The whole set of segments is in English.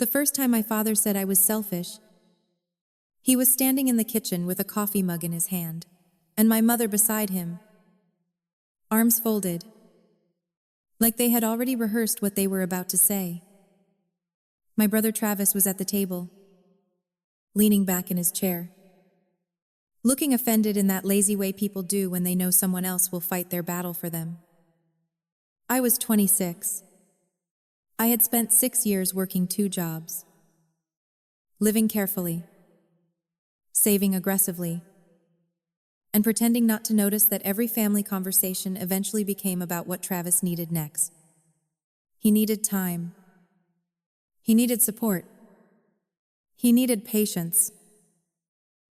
The first time my father said I was selfish, he was standing in the kitchen with a coffee mug in his hand, and my mother beside him, arms folded, like they had already rehearsed what they were about to say. My brother Travis was at the table, leaning back in his chair, looking offended in that lazy way people do when they know someone else will fight their battle for them. I was 26. I had spent 6 years working 2 jobs, living carefully, saving aggressively, and pretending not to notice that every family conversation eventually became about what Travis needed next. He needed time. He needed support. He needed patience.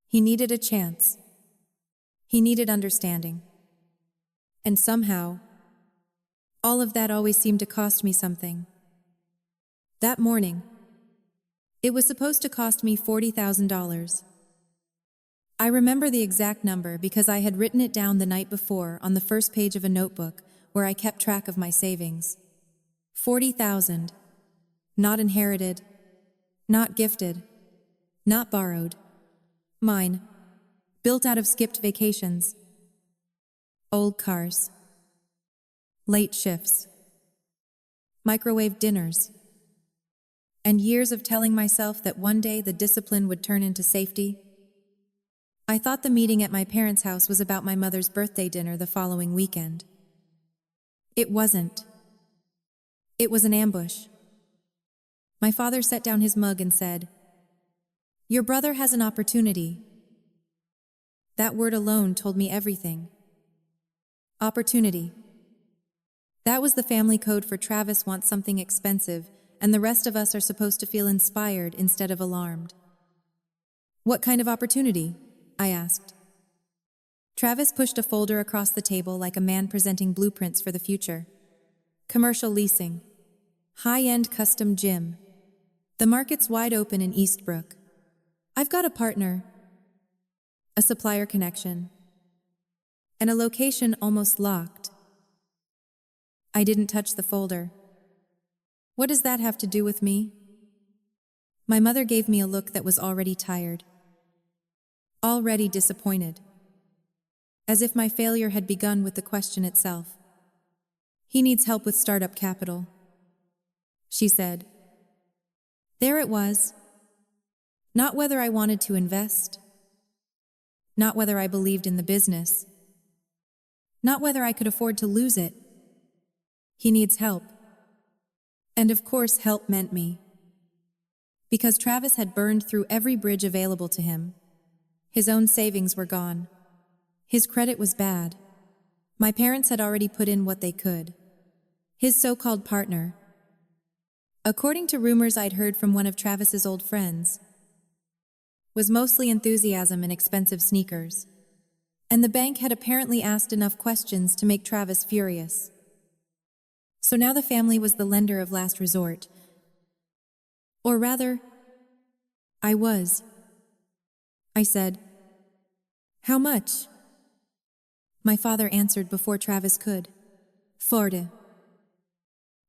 He needed a chance. He needed understanding. And somehow, all of that always seemed to cost me something. That morning, it was supposed to cost me $40,000. I remember the exact number because I had written it down the night before on the first page of a notebook where I kept track of my savings. 40,000. Not inherited. Not gifted. Not borrowed. Mine. Built out of skipped vacations. Old cars. Late shifts. Microwave dinners. And years of telling myself that one day the discipline would turn into safety. I thought the meeting at my parents' house was about my mother's birthday dinner the following weekend. It wasn't. It was an ambush. My father set down his mug and said, "Your brother has an opportunity." That word alone told me everything. Opportunity. That was the family code for Travis wants something expensive, and the rest of us are supposed to feel inspired instead of alarmed. "What kind of opportunity?" I asked. Travis pushed a folder across the table like a man presenting blueprints for the future. Commercial leasing. High-end custom gym. The market's wide open in Eastbrook. I've got a partner, a supplier connection, and a location almost locked. I didn't touch the folder. What does that have to do with me? My mother gave me a look that was already tired. Already disappointed. As if my failure had begun with the question itself. "He needs help with startup capital," she said. There it was. Not whether I wanted to invest. Not whether I believed in the business. Not whether I could afford to lose it. He needs help. And of course, help meant me. Because Travis had burned through every bridge available to him. His own savings were gone. His credit was bad. My parents had already put in what they could. His so-called partner, according to rumors I'd heard from one of Travis's old friends, was mostly enthusiasm and expensive sneakers. And the bank had apparently asked enough questions to make Travis furious. So now the family was the lender of last resort. Or rather, I was. I said, "How much?" My father answered before Travis could. "40."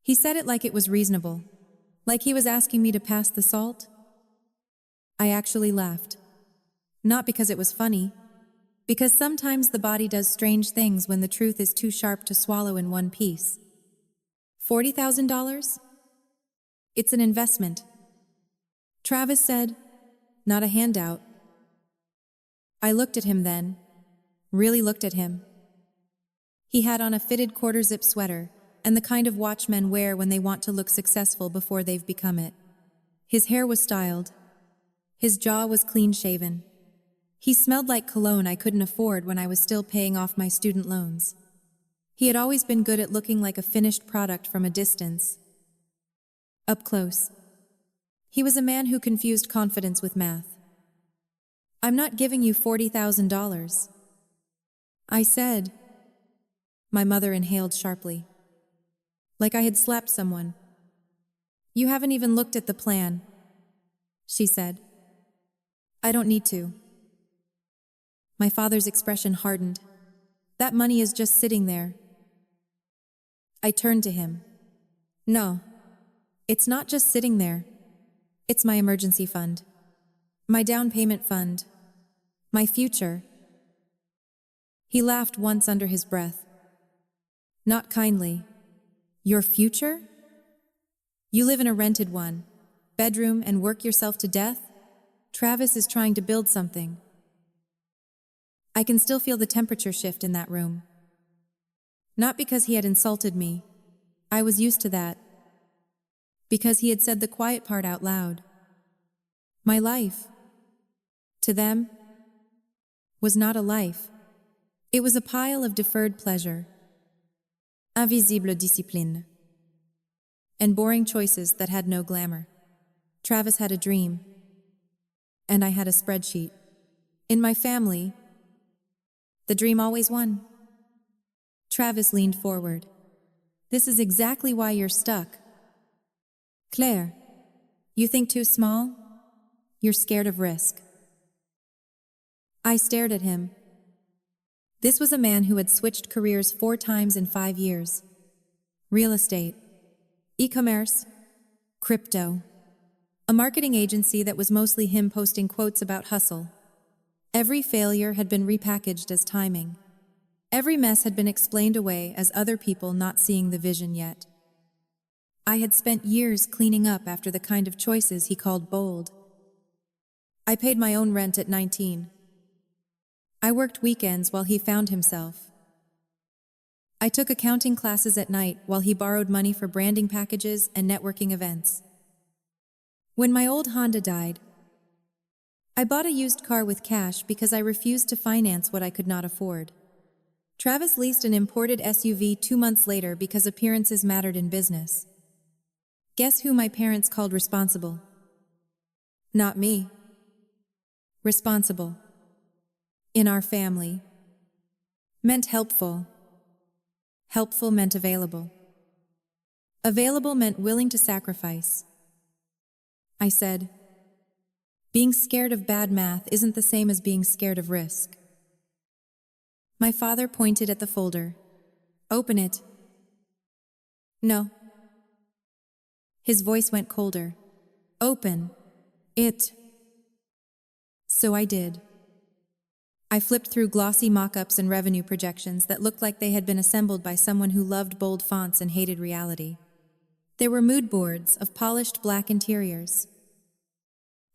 He said it like it was reasonable, like he was asking me to pass the salt. I actually laughed. Not because it was funny, because sometimes the body does strange things when the truth is too sharp to swallow in one piece. $40,000? It's an investment, Travis said, not a handout. I looked at him then, really looked at him. He had on a fitted quarter-zip sweater and the kind of watch men wear when they want to look successful before they've become it. His hair was styled. His jaw was clean-shaven. He smelled like cologne I couldn't afford when I was still paying off my student loans. He had always been good at looking like a finished product from a distance. Up close. He was a man who confused confidence with math. "I'm not giving you $40,000. I said. My mother inhaled sharply. Like I had slapped someone. "You haven't even looked at the plan," she said. "I don't need to." My father's expression hardened. "That money is just sitting there." I turned to him. "No, it's not just sitting there. It's my emergency fund. My down payment fund. My future. He laughed once under his breath. Not kindly. Your future? You live in a rented one, bedroom, and work yourself to death? Travis is trying to build something. I can still feel the temperature shift in that room. Not because he had insulted me. I was used to that. Because he had said the quiet part out loud. My life, to them, was not a life. It was a pile of deferred pleasure, invisible discipline, and boring choices that had no glamour. Travis had a dream, and I had a spreadsheet. In my family, the dream always won. Travis leaned forward. This is exactly why you're stuck. Claire, you think too small? You're scared of risk. I stared at him. This was a man who had switched careers 4 times in 5 years. Real estate, e-commerce, crypto. A marketing agency that was mostly him posting quotes about hustle. Every failure had been repackaged as timing. Every mess had been explained away as other people not seeing the vision yet. I had spent years cleaning up after the kind of choices he called bold. I paid my own rent at 19. I worked weekends while he found himself. I took accounting classes at night while he borrowed money for branding packages and networking events. When my old Honda died, I bought a used car with cash because I refused to finance what I could not afford. Travis leased an imported SUV 2 months later because appearances mattered in business. Guess who my parents called responsible? Not me. Responsible. In our family. Meant helpful. Helpful meant available. Available meant willing to sacrifice. I said, being scared of bad math isn't the same as being scared of risk. My father pointed at the folder. Open it. No. His voice went colder. Open it. So I did. I flipped through glossy mock-ups and revenue projections that looked like they had been assembled by someone who loved bold fonts and hated reality. There were mood boards of polished black interiors,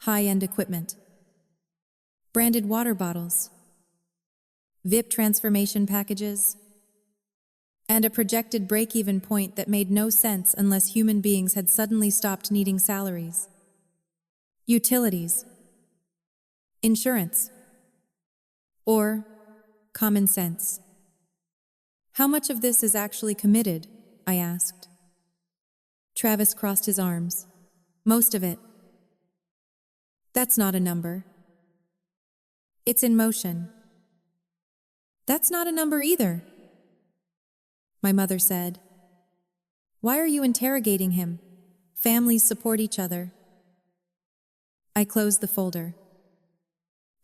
high-end equipment, branded water bottles, VIP transformation packages, and a projected break-even point that made no sense unless human beings had suddenly stopped needing salaries. Utilities, insurance, or common sense. How much of this is actually committed? I asked. Travis crossed his arms. Most of it. That's not a number. It's in motion. That's not a number either. My mother said. Why are you interrogating him? Families support each other. I closed the folder.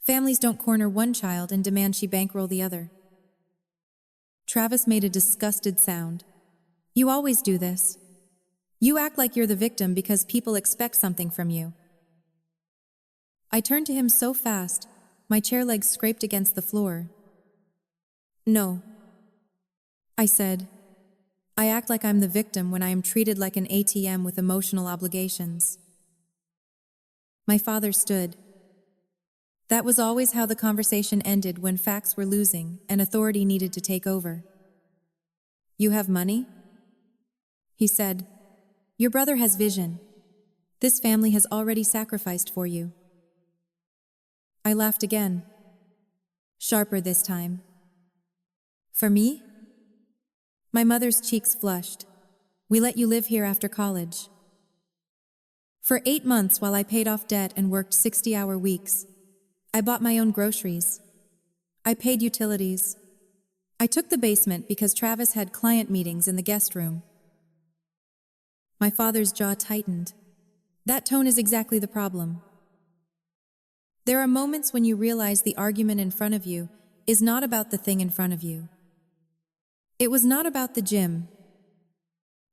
Families don't corner one child and demand she bankroll the other. Travis made a disgusted sound. You always do this. You act like you're the victim because people expect something from you. I turned to him so fast, my chair legs scraped against the floor. No. I said, I act like I'm the victim when I am treated like an ATM with emotional obligations. My father stood. That was always how the conversation ended when facts were losing and authority needed to take over. You have money? He said, your brother has vision. This family has already sacrificed for you. I laughed again. Sharper this time. For me? My mother's cheeks flushed. We let you live here after college. For 8 months while I paid off debt and worked 60-hour weeks. I bought my own groceries. I paid utilities. I took the basement because Travis had client meetings in the guest room. My father's jaw tightened. That tone is exactly the problem. There are moments when you realize the argument in front of you is not about the thing in front of you. It was not about the gym.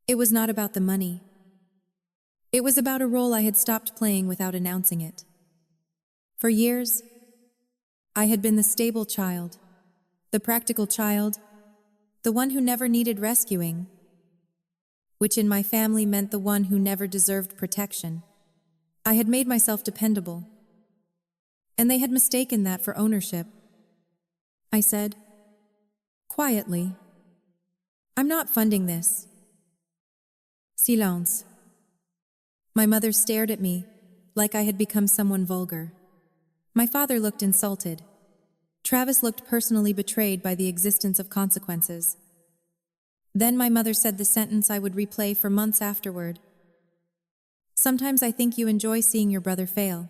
It was not about the money. It was about a role I had stopped playing without announcing it. For years, I had been the stable child, the practical child, the one who never needed rescuing, which in my family meant the one who never deserved protection. I had made myself dependable, and they had mistaken that for ownership. I said, quietly, "I'm not funding this." Silence. My mother stared at me like I had become someone vulgar. My father looked insulted. Travis looked personally betrayed by the existence of consequences. Then my mother said the sentence I would replay for months afterward. "Sometimes I think you enjoy seeing your brother fail."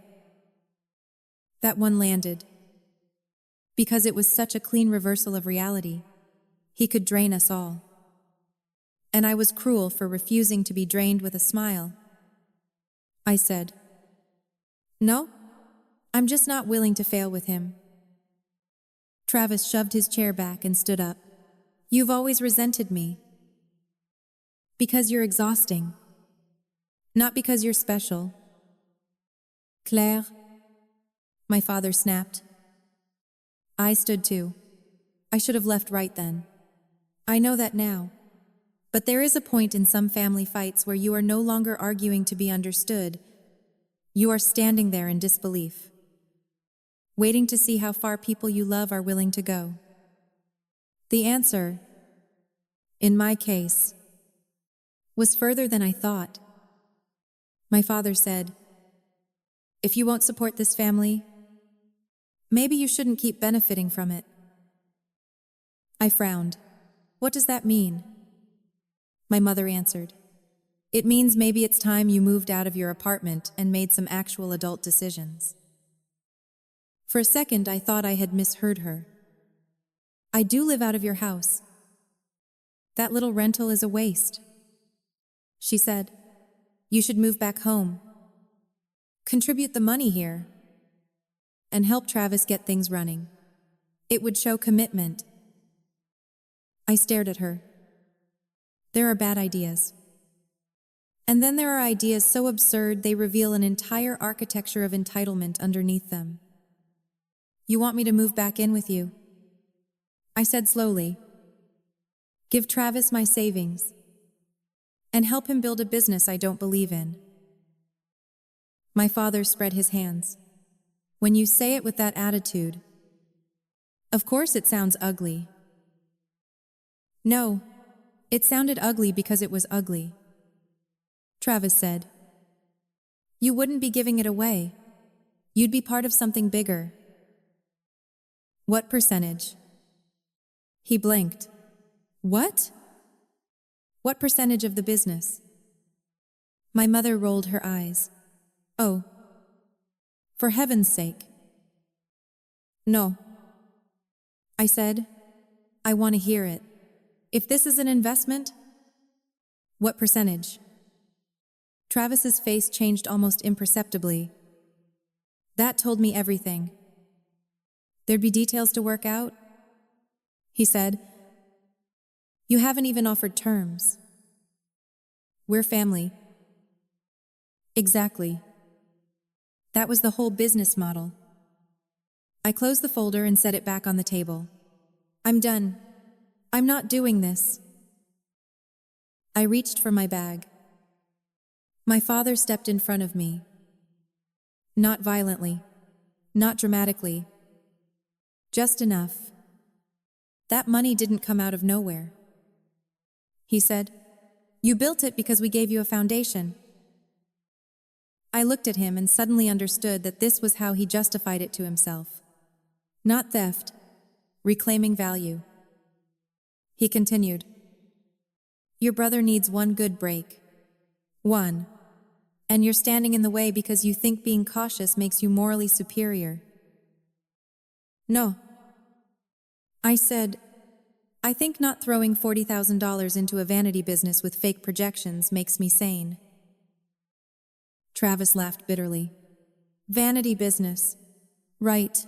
That one landed. Because it was such a clean reversal of reality. He could drain us all. And I was cruel for refusing to be drained with a smile. I said, "No, I'm just not willing to fail with him." Travis shoved his chair back and stood up. "You've always resented me. Because you're exhausting. Not because you're special." "Claire," my father snapped. I stood too. I should have left right then. I know that now. But there is a point in some family fights where you are no longer arguing to be understood. You are standing there in disbelief, waiting to see how far people you love are willing to go. The answer, in my case, was further than I thought. My father said, "If you won't support this family, maybe you shouldn't keep benefiting from it." I frowned. "What does that mean?" My mother answered, "It means maybe it's time you moved out of your apartment and made some actual adult decisions." For a second, I thought I had misheard her. "I do live out of your house. That little rental is a waste." She said, "You should move back home. Contribute the money here. And help Travis get things running. It would show commitment." I stared at her. There are bad ideas. And then there are ideas so absurd they reveal an entire architecture of entitlement underneath them. "You want me to move back in with you?" I said slowly. "Give Travis my savings. And help him build a business I don't believe in." My father spread his hands. "When you say it with that attitude, of course it sounds ugly." "No, it sounded ugly because it was ugly." Travis said, "You wouldn't be giving it away. You'd be part of something bigger." "What percentage?" He blinked. "What? What percentage of the business?" My mother rolled her eyes. "Oh, for heaven's sake." "No." I said, "I want to hear it. If this is an investment, what percentage?" Travis's face changed almost imperceptibly. That told me everything. "There'd be details to work out?" He said, "You haven't even offered terms." "We're family." Exactly. That was the whole business model. I closed the folder and set it back on the table. "I'm done. I'm not doing this." I reached for my bag. My father stepped in front of me. Not violently, not dramatically. Just enough. That money didn't come out of nowhere. He said, "You built it because we gave you a foundation." I looked at him and suddenly understood that this was how he justified it to himself. Not theft, reclaiming value. He continued, "Your brother needs one good break. One. And you're standing in the way because you think being cautious makes you morally superior." "No." I said, "I think not throwing $40,000 into a vanity business with fake projections makes me sane." Travis laughed bitterly. "Vanity business. Right.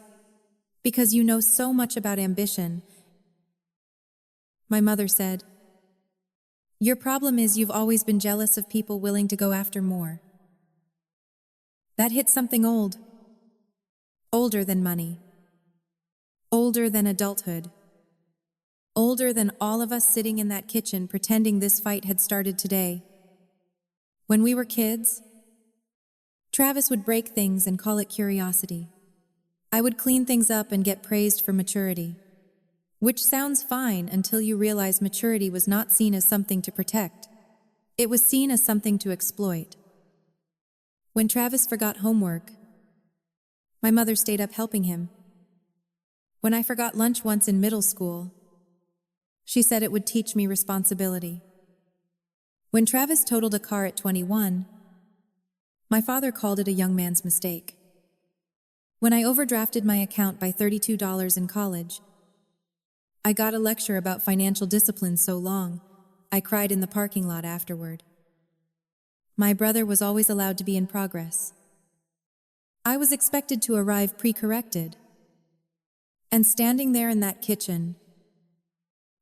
Because you know so much about ambition." My mother said, Your problem is you've always been jealous of people willing to go after more. That hit something old. Older than money. Older than adulthood. Older than all of us sitting in that kitchen pretending this fight had started today. When we were kids, Travis would break things and call it curiosity. I would clean things up and get praised for maturity. Which sounds fine until you realize maturity was not seen as something to protect. It was seen as something to exploit. When Travis forgot homework, my mother stayed up helping him. When I forgot lunch once in middle school, she said it would teach me responsibility. When Travis totaled a car at 21, my father called it a young man's mistake. When I overdrafted my account by $32 in college, I got a lecture about financial discipline so long, I cried in the parking lot afterward. My brother was always allowed to be in progress. I was expected to arrive pre-corrected. And standing there in that kitchen,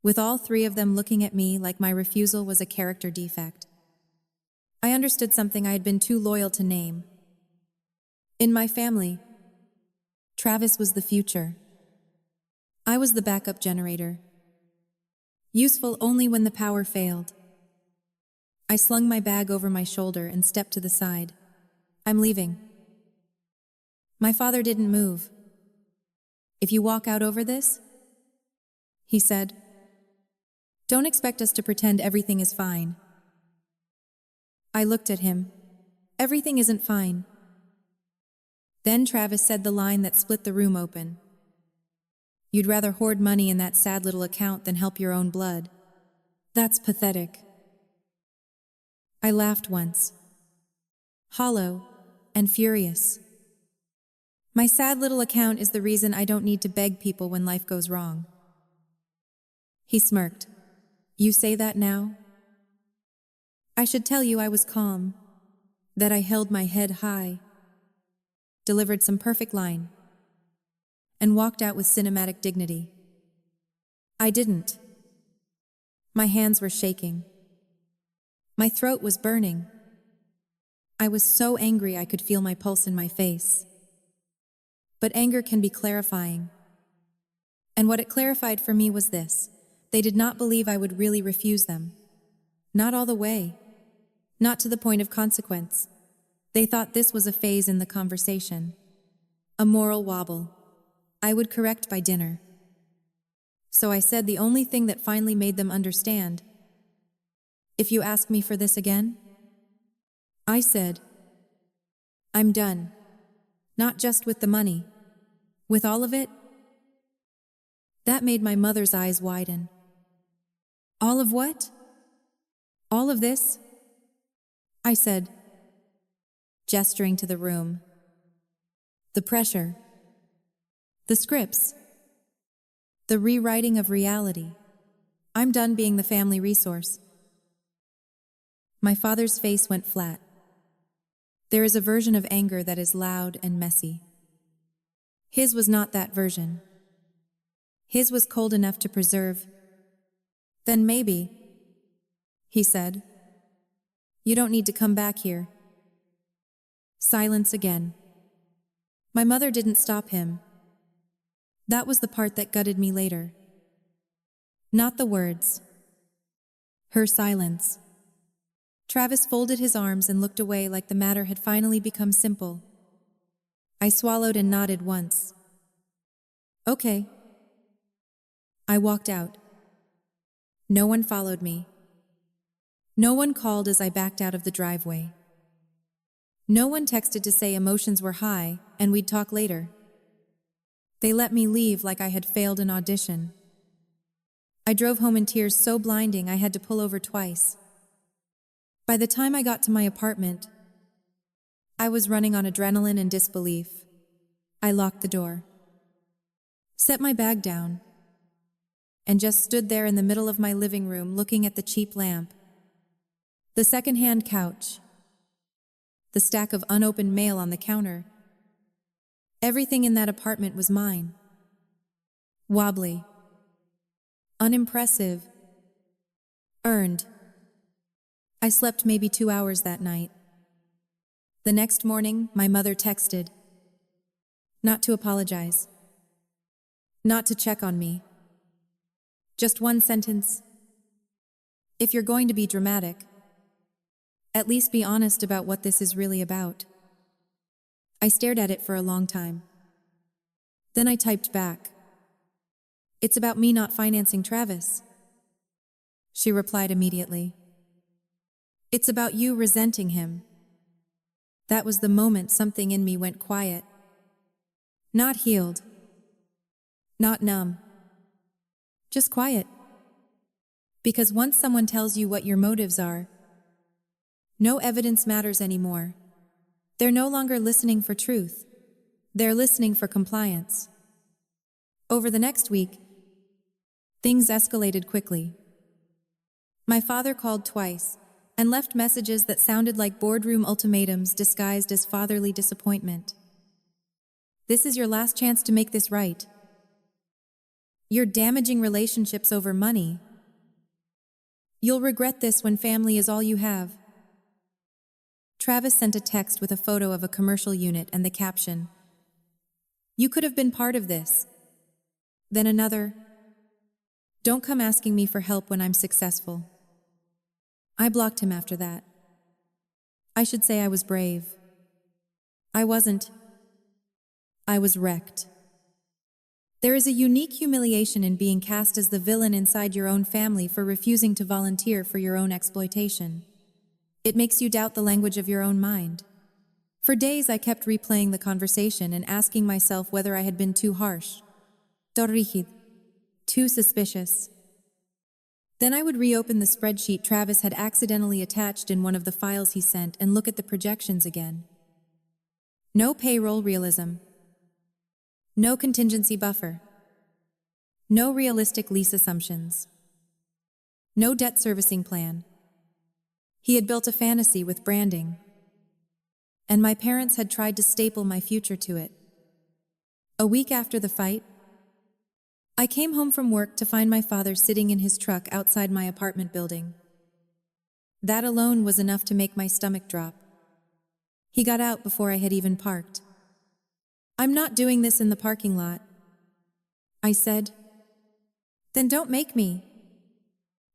with all three of them looking at me like my refusal was a character defect, I understood something I had been too loyal to name. In my family, Travis was the future. I was the backup generator, useful only when the power failed. I slung my bag over my shoulder and stepped to the side. I'm leaving. My father didn't move. If you walk out over this, he said, don't expect us to pretend everything is fine. I looked at him. Everything isn't fine. Then Travis said the line that split the room open. You'd rather hoard money in that sad little account than help your own blood. That's pathetic. I laughed once, hollow and furious. My sad little account is the reason I don't need to beg people when life goes wrong. He smirked. You say that now? I should tell you I was calm, that I held my head high, delivered some perfect line, and walked out with cinematic dignity. I didn't. My hands were shaking. My throat was burning. I was so angry I could feel my pulse in my face. But anger can be clarifying. And what it clarified for me was this. They did not believe I would really refuse them. Not all the way. Not to the point of consequence. They thought this was a phase in the conversation. A moral wobble. I would correct by dinner. So I said the only thing that finally made them understand. If you ask me for this again? I said, I'm done. Not just with the money. With all of it? That made my mother's eyes widen. All of what? All of this? I said, gesturing to the room. The pressure. The scripts. The rewriting of reality. I'm done being the family resource. My father's face went flat. There is a version of anger that is loud and messy. His was not that version. His was cold enough to preserve. Then maybe, he said, you don't need to come back here. Silence again. My mother didn't stop him. That was the part that gutted me later. Not the words. Her silence. Travis folded his arms and looked away like the matter had finally become simple. I swallowed and nodded once. Okay. I walked out. No one followed me. No one called as I backed out of the driveway. No one texted to say emotions were high and we'd talk later. They let me leave like I had failed an audition. I drove home in tears so blinding I had to pull over twice. By the time I got to my apartment, I was running on adrenaline and disbelief. I locked the door, set my bag down, and just stood there in the middle of my living room looking at the cheap lamp, the second-hand couch, the stack of unopened mail on the counter. Everything in that apartment was mine. Wobbly, unimpressive, earned. I slept maybe 2 hours that night. The next morning, my mother texted. Not to apologize. Not to check on me. Just one sentence. If you're going to be dramatic, at least be honest about what this is really about. I stared at it for a long time. Then I typed back. It's about me not financing Travis. She replied immediately. It's about you resenting him. That was the moment something in me went quiet. Not healed. Not numb. Just quiet. Because once someone tells you what your motives are, no evidence matters anymore. They're no longer listening for truth. They're listening for compliance. Over the next week, things escalated quickly. My father called twice and left messages that sounded like boardroom ultimatums disguised as fatherly disappointment. This is your last chance to make this right. You're damaging relationships over money. You'll regret this when family is all you have. Travis sent a text with a photo of a commercial unit and the caption, "You could have been part of this." Then another, "Don't come asking me for help when I'm successful." I blocked him after that. I should say I was brave. I wasn't. I was wrecked. There is a unique humiliation in being cast as the villain inside your own family for refusing to volunteer for your own exploitation. It makes you doubt the language of your own mind. For days I kept replaying the conversation and asking myself whether I had been too harsh, too suspicious. Then I would reopen the spreadsheet Travis had accidentally attached in one of the files he sent and look at the projections again. No payroll realism. No contingency buffer. No realistic lease assumptions. No debt servicing plan. He had built a fantasy with branding. And my parents had tried to staple my future to it. A week after the fight, I came home from work to find my father sitting in his truck outside my apartment building. That alone was enough to make my stomach drop. He got out before I had even parked. "I'm not doing this in the parking lot," I said. "Then don't make me,"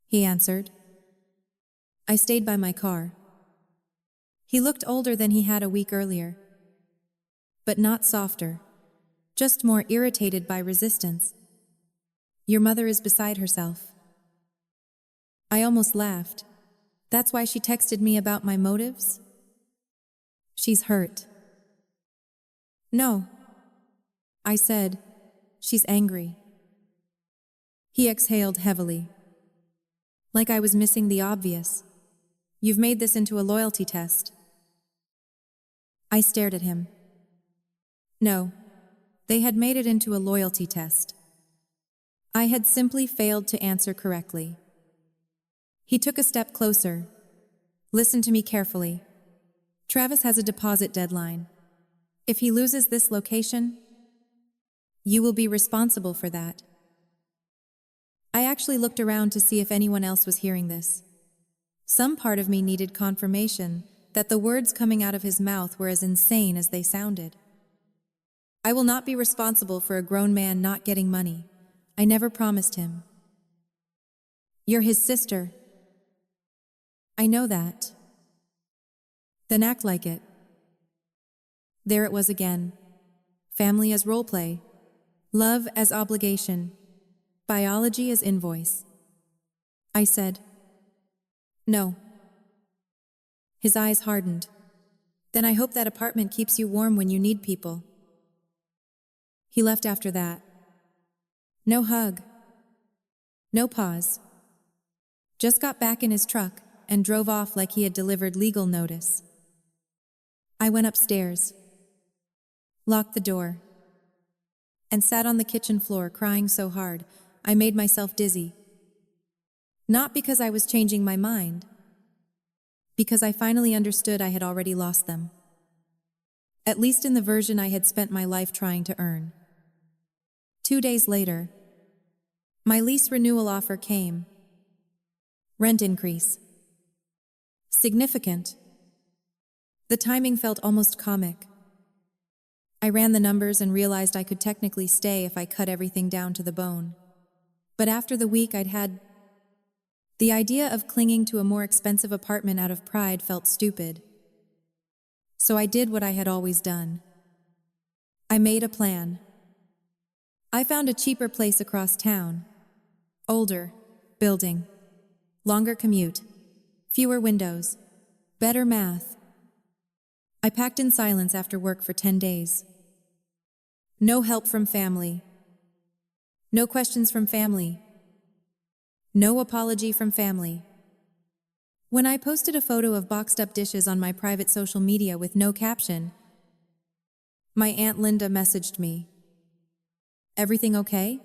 he answered. I stayed by my car. He looked older than he had a week earlier, but not softer, just more irritated by resistance. "Your mother is beside herself." I almost laughed. That's why she texted me about my motives? She's hurt. "No," I said. "She's angry." He exhaled heavily, like I was missing the obvious. "You've made this into a loyalty test." I stared at him. No, they had made it into a loyalty test. I had simply failed to answer correctly. He took a step closer, listened to me carefully. "Travis has a deposit deadline. If he loses this location, you will be responsible for that." I actually looked around to see if anyone else was hearing this. Some part of me needed confirmation that the words coming out of his mouth were as insane as they sounded. "I will not be responsible for a grown man not getting money. I never promised him." "You're his sister." "I know that." "Then act like it." There it was again. Family as role play. Love as obligation. Biology as invoice. I said, "No." His eyes hardened. "Then I hope that apartment keeps you warm when you need people." He left after that. No hug. No pause. Just got back in his truck and drove off like he had delivered legal notice. I went upstairs, locked the door, and sat on the kitchen floor crying so hard I made myself dizzy. Not because I was changing my mind, because I finally understood I had already lost them. At least in the version I had spent my life trying to earn. 2 days later, my lease renewal offer came. Rent increase. Significant. The timing felt almost comic. I ran the numbers and realized I could technically stay if I cut everything down to the bone. But after the week I'd had, the idea of clinging to a more expensive apartment out of pride felt stupid. So I did what I had always done. I made a plan. I found a cheaper place across town. Older, building, longer commute, fewer windows, better math. I packed in silence after work for 10 days. No help from family. No questions from family. No apology from family. When I posted a photo of boxed up dishes on my private social media with no caption, my Aunt Linda messaged me, "Everything okay?"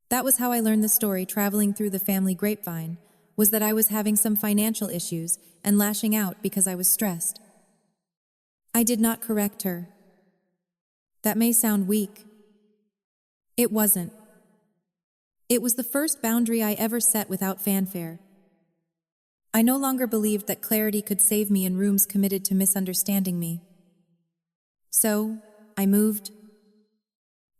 That was how I learned the story traveling through the family grapevine, was that I was having some financial issues and lashing out because I was stressed. I did not correct her. That may sound weak. It wasn't. It was the first boundary I ever set without fanfare. I no longer believed that clarity could save me in rooms committed to misunderstanding me. So, I moved.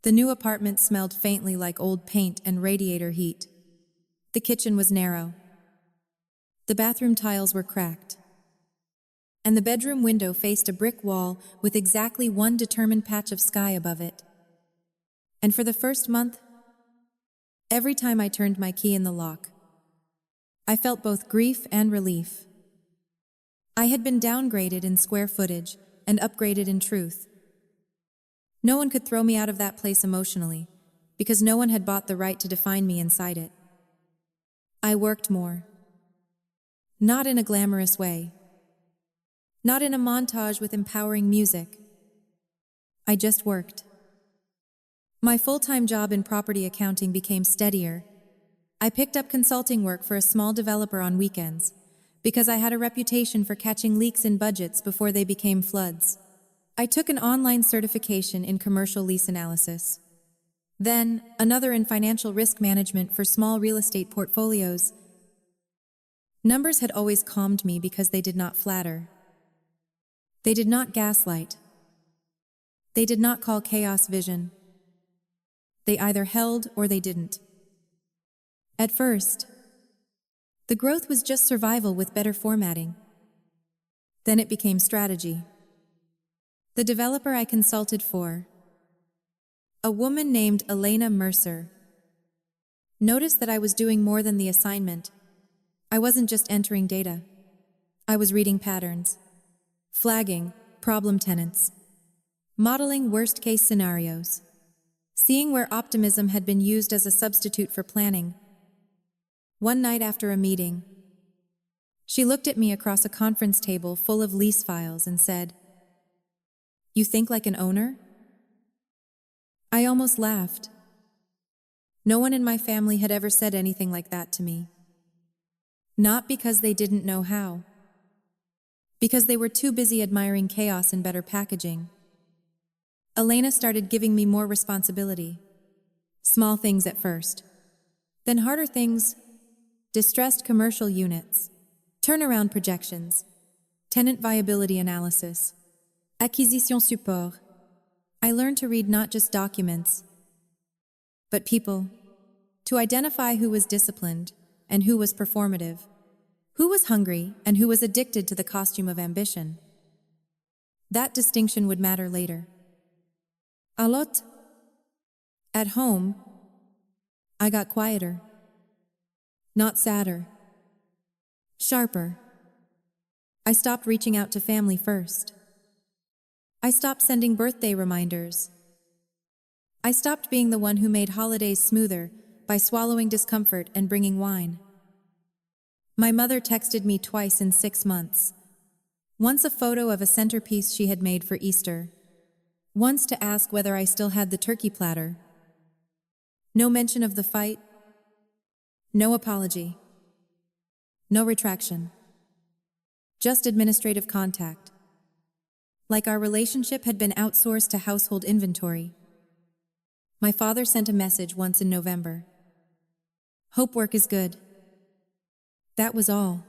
The new apartment smelled faintly like old paint and radiator heat. The kitchen was narrow. The bathroom tiles were cracked. And the bedroom window faced a brick wall with exactly one determined patch of sky above it. And for the first month, every time I turned my key in the lock, I felt both grief and relief. I had been downgraded in square footage and upgraded in truth. No one could throw me out of that place emotionally, because no one had bought the right to define me inside it. I worked more. Not in a glamorous way. Not in a montage with empowering music. I just worked. My full-time job in property accounting became steadier. I picked up consulting work for a small developer on weekends, because I had a reputation for catching leaks in budgets before they became floods. I took an online certification in commercial lease analysis. Then, another in financial risk management for small real estate portfolios. Numbers had always calmed me because they did not flatter. They did not gaslight. They did not call chaos vision. They either held or they didn't. At first, the growth was just survival with better formatting. Then it became strategy. The developer I consulted for, a woman named Elena Mercer, noticed that I was doing more than the assignment. I wasn't just entering data. I was reading patterns, flagging problem tenants, modeling worst-case scenarios, seeing where optimism had been used as a substitute for planning. One night after a meeting, she looked at me across a conference table full of lease files and said, "You think like an owner?" I almost laughed. No one in my family had ever said anything like that to me. Not because they didn't know how. Because they were too busy admiring chaos and better packaging. Elena started giving me more responsibility. Small things at first. Then harder things, distressed commercial units, turnaround projections, tenant viability analysis, acquisition support. I learned to read not just documents, but people, to identify who was disciplined and who was performative, who was hungry and who was addicted to the costume of ambition. That distinction would matter later. A lot. At home, I got quieter. Not sadder. Sharper. I stopped reaching out to family first. I stopped sending birthday reminders. I stopped being the one who made holidays smoother by swallowing discomfort and bringing wine. My mother texted me twice in 6 months. Once a photo of a centerpiece she had made for Easter. Once to ask whether I still had the turkey platter. No mention of the fight. No apology. No retraction. Just administrative contact. Like our relationship had been outsourced to household inventory. My father sent a message once in November. "Hope work is good." That was all.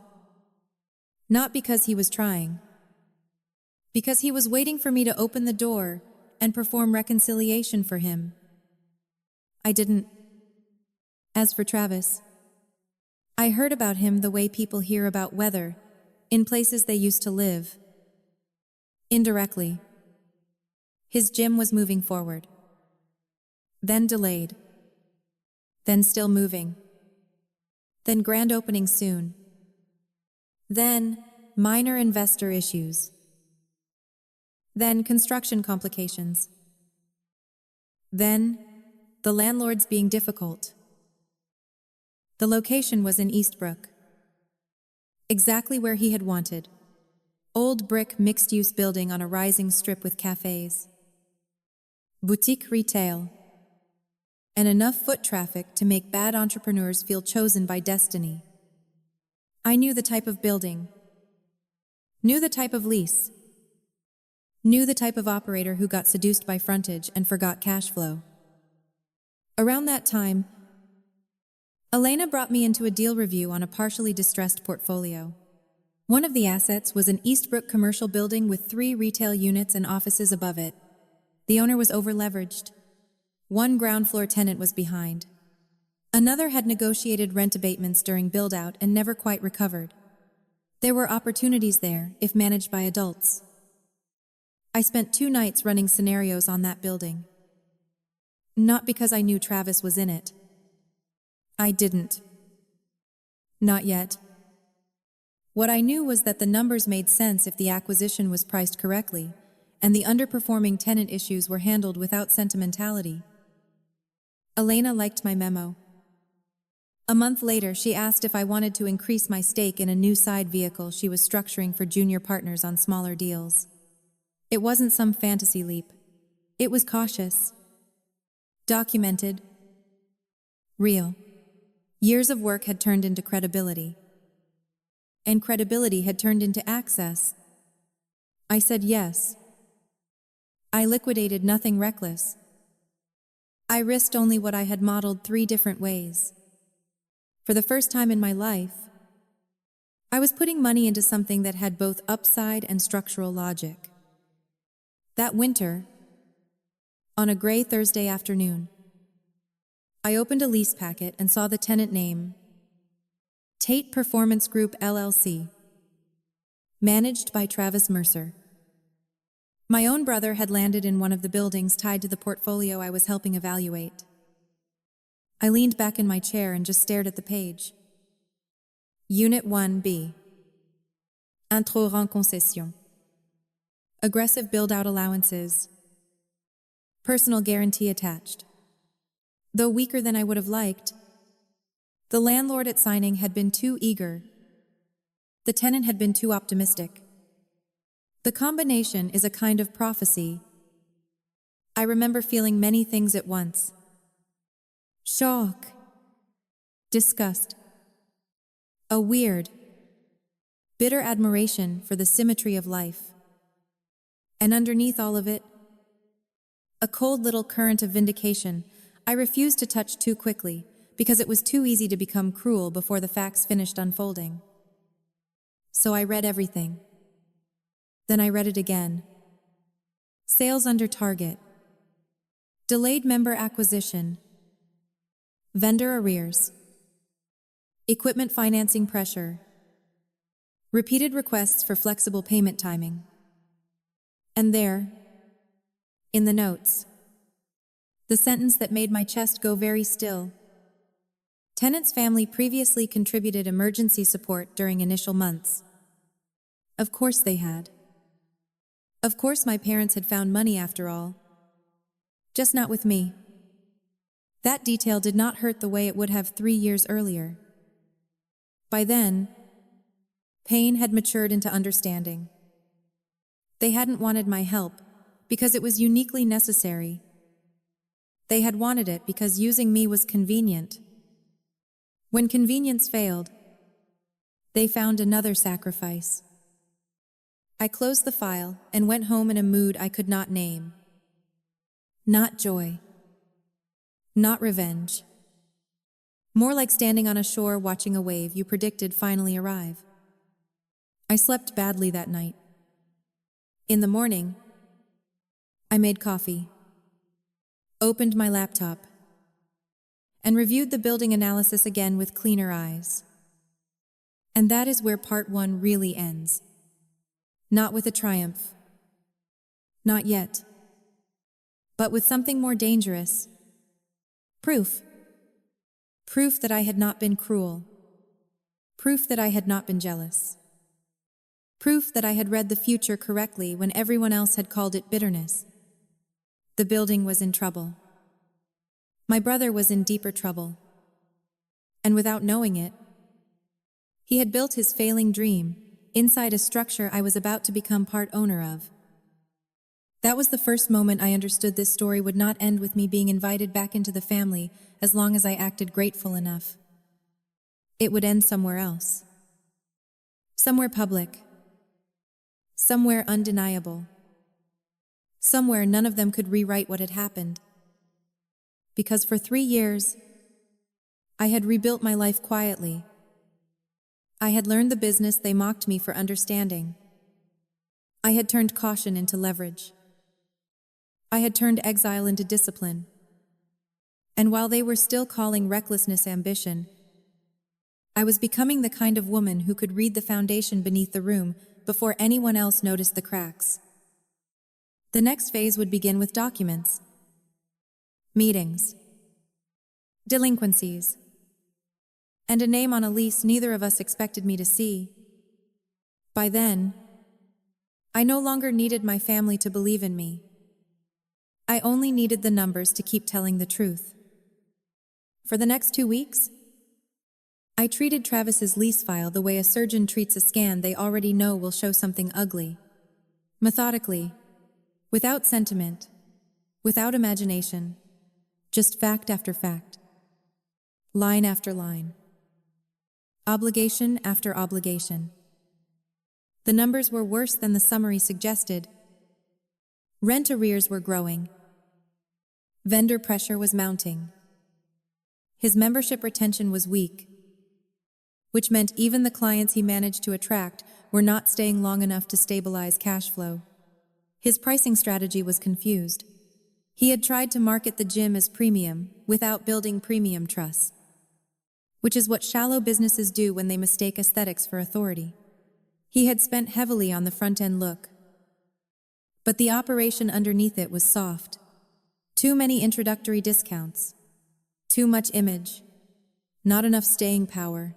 Not because he was trying. Because he was waiting for me to open the door and perform reconciliation for him. I didn't. As for Travis, I heard about him the way people hear about weather in places they used to live. Indirectly. His gym was moving forward. Then delayed. Then still moving. Then grand opening soon. Then minor investor issues. Then construction complications. Then the landlords being difficult. The location was in Eastbrook. Exactly where he had wanted. Old brick mixed-use building on a rising strip with cafes. Boutique retail. And enough foot traffic to make bad entrepreneurs feel chosen by destiny. I knew the type of building. Knew the type of lease. Knew the type of operator who got seduced by frontage and forgot cash flow. Around that time, Elena brought me into a deal review on a partially distressed portfolio. One of the assets was an Eastbrook commercial building with 3 retail units and offices above it. The owner was over-leveraged. One ground floor tenant was behind. Another had negotiated rent abatements during build-out and never quite recovered. There were opportunities there, if managed by adults. I spent 2 nights running scenarios on that building. Not because I knew Travis was in it. I didn't. Not yet. What I knew was that the numbers made sense if the acquisition was priced correctly, and the underperforming tenant issues were handled without sentimentality. Elena liked my memo. A month later, she asked if I wanted to increase my stake in a new side vehicle she was structuring for junior partners on smaller deals. It wasn't some fantasy leap. It was cautious. Documented. Real. Years of work had turned into credibility. And credibility had turned into access. I said yes. I liquidated nothing reckless. I risked only what I had modeled 3 different ways. For the first time in my life, I was putting money into something that had both upside and structural logic. That winter, on a gray Thursday afternoon, I opened a lease packet and saw the tenant name, Tate Performance Group LLC, managed by Travis Mercer. My own brother had landed in one of the buildings tied to the portfolio I was helping evaluate. I leaned back in my chair and just stared at the page. Unit 1B. Intro en concession. Aggressive build-out allowances. Personal guarantee attached. Though weaker than I would have liked, the landlord at signing had been too eager. The tenant had been too optimistic. The combination is a kind of prophecy. I remember feeling many things at once. Shock. Disgust. A weird, bitter admiration for the symmetry of life. And underneath all of it, a cold little current of vindication I refused to touch too quickly because it was too easy to become cruel before the facts finished unfolding. So I read everything. Then I read it again. Sales under target. Delayed member acquisition. Vendor arrears. Equipment financing pressure. Repeated requests for flexible payment timing. And there, in the notes, the sentence that made my chest go very still. Tenant's family previously contributed emergency support during initial months. Of course they had. Of course my parents had found money after all. Just not with me. That detail did not hurt the way it would have 3 years earlier. By then, pain had matured into understanding. They hadn't wanted my help because it was uniquely necessary. They had wanted it because using me was convenient. When convenience failed, they found another sacrifice. I closed the file and went home in a mood I could not name. Not joy. Not revenge. More like standing on a shore watching a wave you predicted finally arrive. I slept badly that night. In the morning, I made coffee, opened my laptop, and reviewed the building analysis again with cleaner eyes. And that is where part 1 really ends. Not with a triumph. Not yet. But with something more dangerous. Proof. Proof that I had not been cruel. Proof that I had not been jealous. Proof that I had read the future correctly when everyone else had called it bitterness. The building was in trouble. My brother was in deeper trouble. And without knowing it, he had built his failing dream inside a structure I was about to become part owner of. That was the first moment I understood this story would not end with me being invited back into the family as long as I acted grateful enough. It would end somewhere else. Somewhere public. Somewhere undeniable. Somewhere none of them could rewrite what had happened. Because for 3 years, I had rebuilt my life quietly. I had learned the business they mocked me for understanding. I had turned caution into leverage. I had turned exile into discipline. And while they were still calling recklessness ambition, I was becoming the kind of woman who could read the foundation beneath the room before anyone else noticed the cracks. The next phase would begin with documents, meetings, delinquencies, and a name on a lease neither of us expected me to see. By then, I no longer needed my family to believe in me. I only needed the numbers to keep telling the truth. For the next 2 weeks, I treated Travis's lease file the way a surgeon treats a scan they already know will show something ugly. Methodically, without sentiment, without imagination, just fact after fact, line after line, obligation after obligation. The numbers were worse than the summary suggested. Rent arrears were growing. Vendor pressure was mounting. His membership retention was weak, which meant even the clients he managed to attract were not staying long enough to stabilize cash flow. His pricing strategy was confused. He had tried to market the gym as premium without building premium trust, which is what shallow businesses do when they mistake aesthetics for authority. He had spent heavily on the front-end look, but the operation underneath it was soft. Too many introductory discounts, too much image, not enough staying power.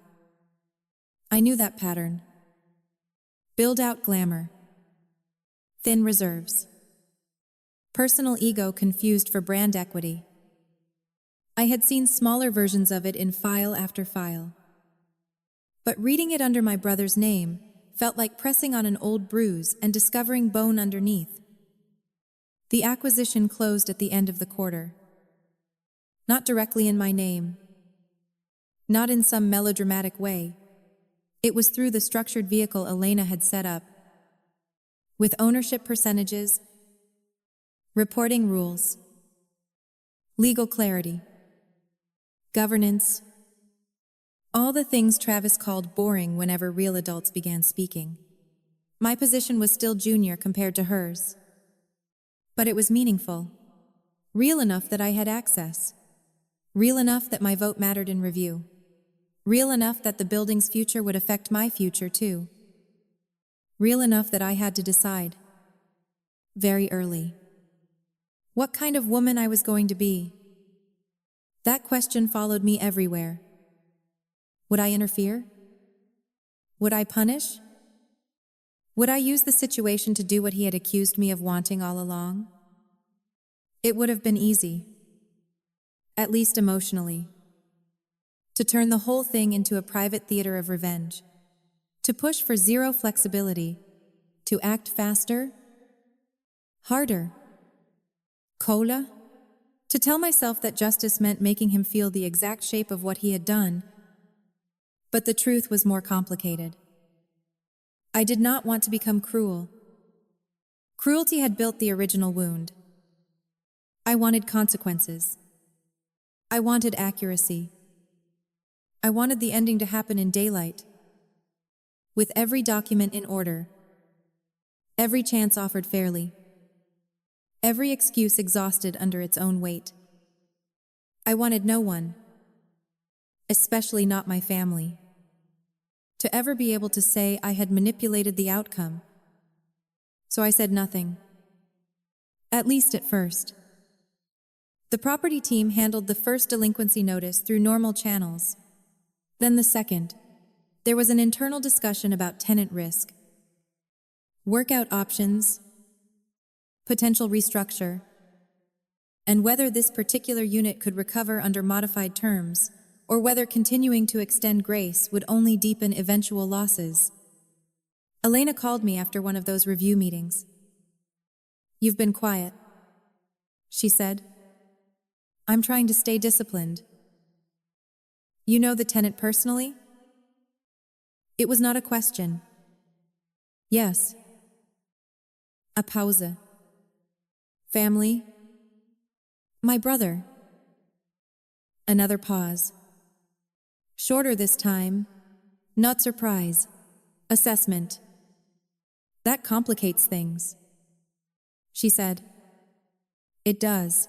I knew that pattern. Build out glamour, thin reserves, personal ego confused for brand equity. I had seen smaller versions of it in file after file. But reading it under my brother's name felt like pressing on an old bruise and discovering bone underneath. The acquisition closed at the end of the quarter. Not directly in my name. Not in some melodramatic way. It was through the structured vehicle Elena had set up. With ownership percentages, reporting rules, legal clarity, governance, all the things Travis called boring whenever real adults began speaking. My position was still junior compared to hers. But it was meaningful. Real enough that I had access. Real enough that my vote mattered in review. Real enough that the building's future would affect my future too. Real enough that I had to decide. Very early. What kind of woman I was going to be. That question followed me everywhere. Would I interfere? Would I punish? Would I use the situation to do what he had accused me of wanting all along? It would have been easy, at least emotionally, to turn the whole thing into a private theater of revenge, to push for zero flexibility, to act faster, harder, cola, to tell myself that justice meant making him feel the exact shape of what he had done. But the truth was more complicated. I did not want to become cruel. Cruelty had built the original wound. I wanted consequences. I wanted accuracy. I wanted the ending to happen in daylight. with every document in order, every chance offered fairly, every excuse exhausted under its own weight. I wanted no one, especially not my family, to ever be able to say I had manipulated the outcome. So I said nothing, at least at first. The property team handled the first delinquency notice through normal channels. Then the second. There was an internal discussion about tenant risk, workout options, potential restructure, and whether this particular unit could recover under modified terms, or whether continuing to extend grace would only deepen eventual losses. Elena called me after one of those review meetings. "You've been quiet," she said. "I'm trying to stay disciplined." "You know the tenant personally?" It was not a question. "Yes." A pause. "Family?" "My brother." Another pause. Shorter this time. Not surprise. Assessment. "That complicates things," she said. "It does.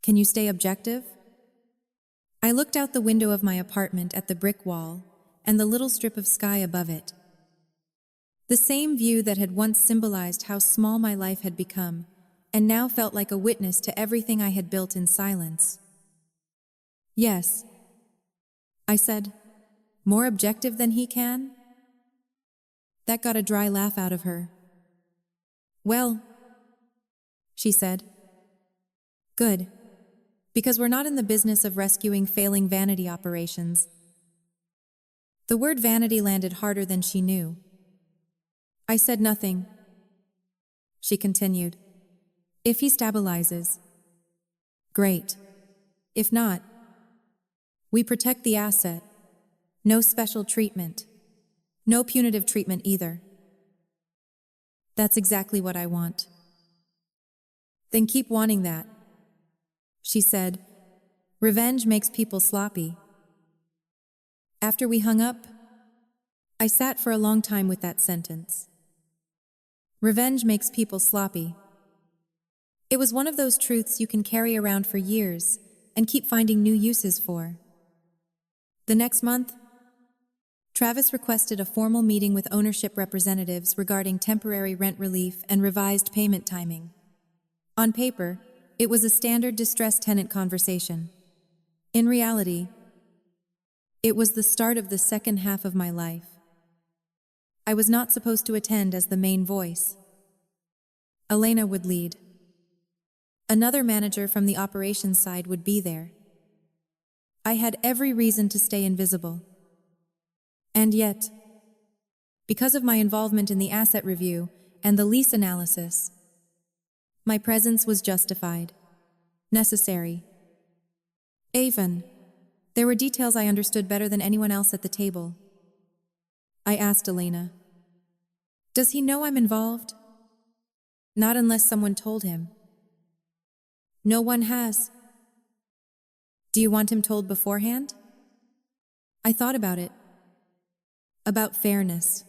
Can you stay objective?" I looked out the window of my apartment at the brick wall and the little strip of sky above it. The same view that had once symbolized how small my life had become, and now felt like a witness to everything I had built in silence. "Yes," I said. "More objective than he can?" That got a dry laugh out of her. "Well," she said. "Good. Because we're not in the business of rescuing failing vanity operations." The word vanity landed harder than she knew. I said nothing. She continued. "If he stabilizes, great. If not, we protect the asset. No special treatment. No punitive treatment either." "That's exactly what I want." "Then keep wanting that," she said. "Revenge makes people sloppy." After we hung up, I sat for a long time with that sentence. Revenge makes people sloppy. It was one of those truths you can carry around for years and keep finding new uses for. The next month, Travis requested a formal meeting with ownership representatives regarding temporary rent relief and revised payment timing. On paper, it was a standard distressed tenant conversation. In reality, it was the start of the second half of my life. I was not supposed to attend as the main voice. Elena would lead. Another manager from the operations side would be there. I had every reason to stay invisible. And yet, because of my involvement in the asset review and the lease analysis, my presence was justified, necessary. Even, there were details I understood better than anyone else at the table. I asked Elena, "Does he know I'm involved?" "Not unless someone told him." "No one has." "Do you want him told beforehand?" I thought about it. About fairness.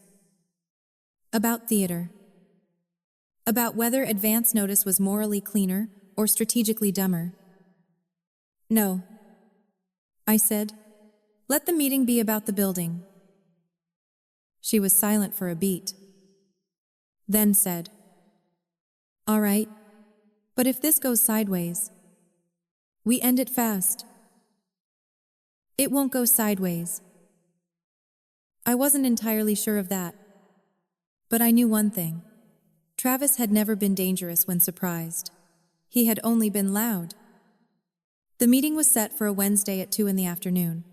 About theater. About whether advance notice was morally cleaner or strategically dumber. "No," I said. "Let the meeting be about the building." She was silent for a beat. Then said, "All right, but if this goes sideways, we end it fast." "It won't go sideways." I wasn't entirely sure of that, but I knew one thing. Travis had never been dangerous when surprised. He had only been loud. The meeting was set for a Wednesday at 2 p.m.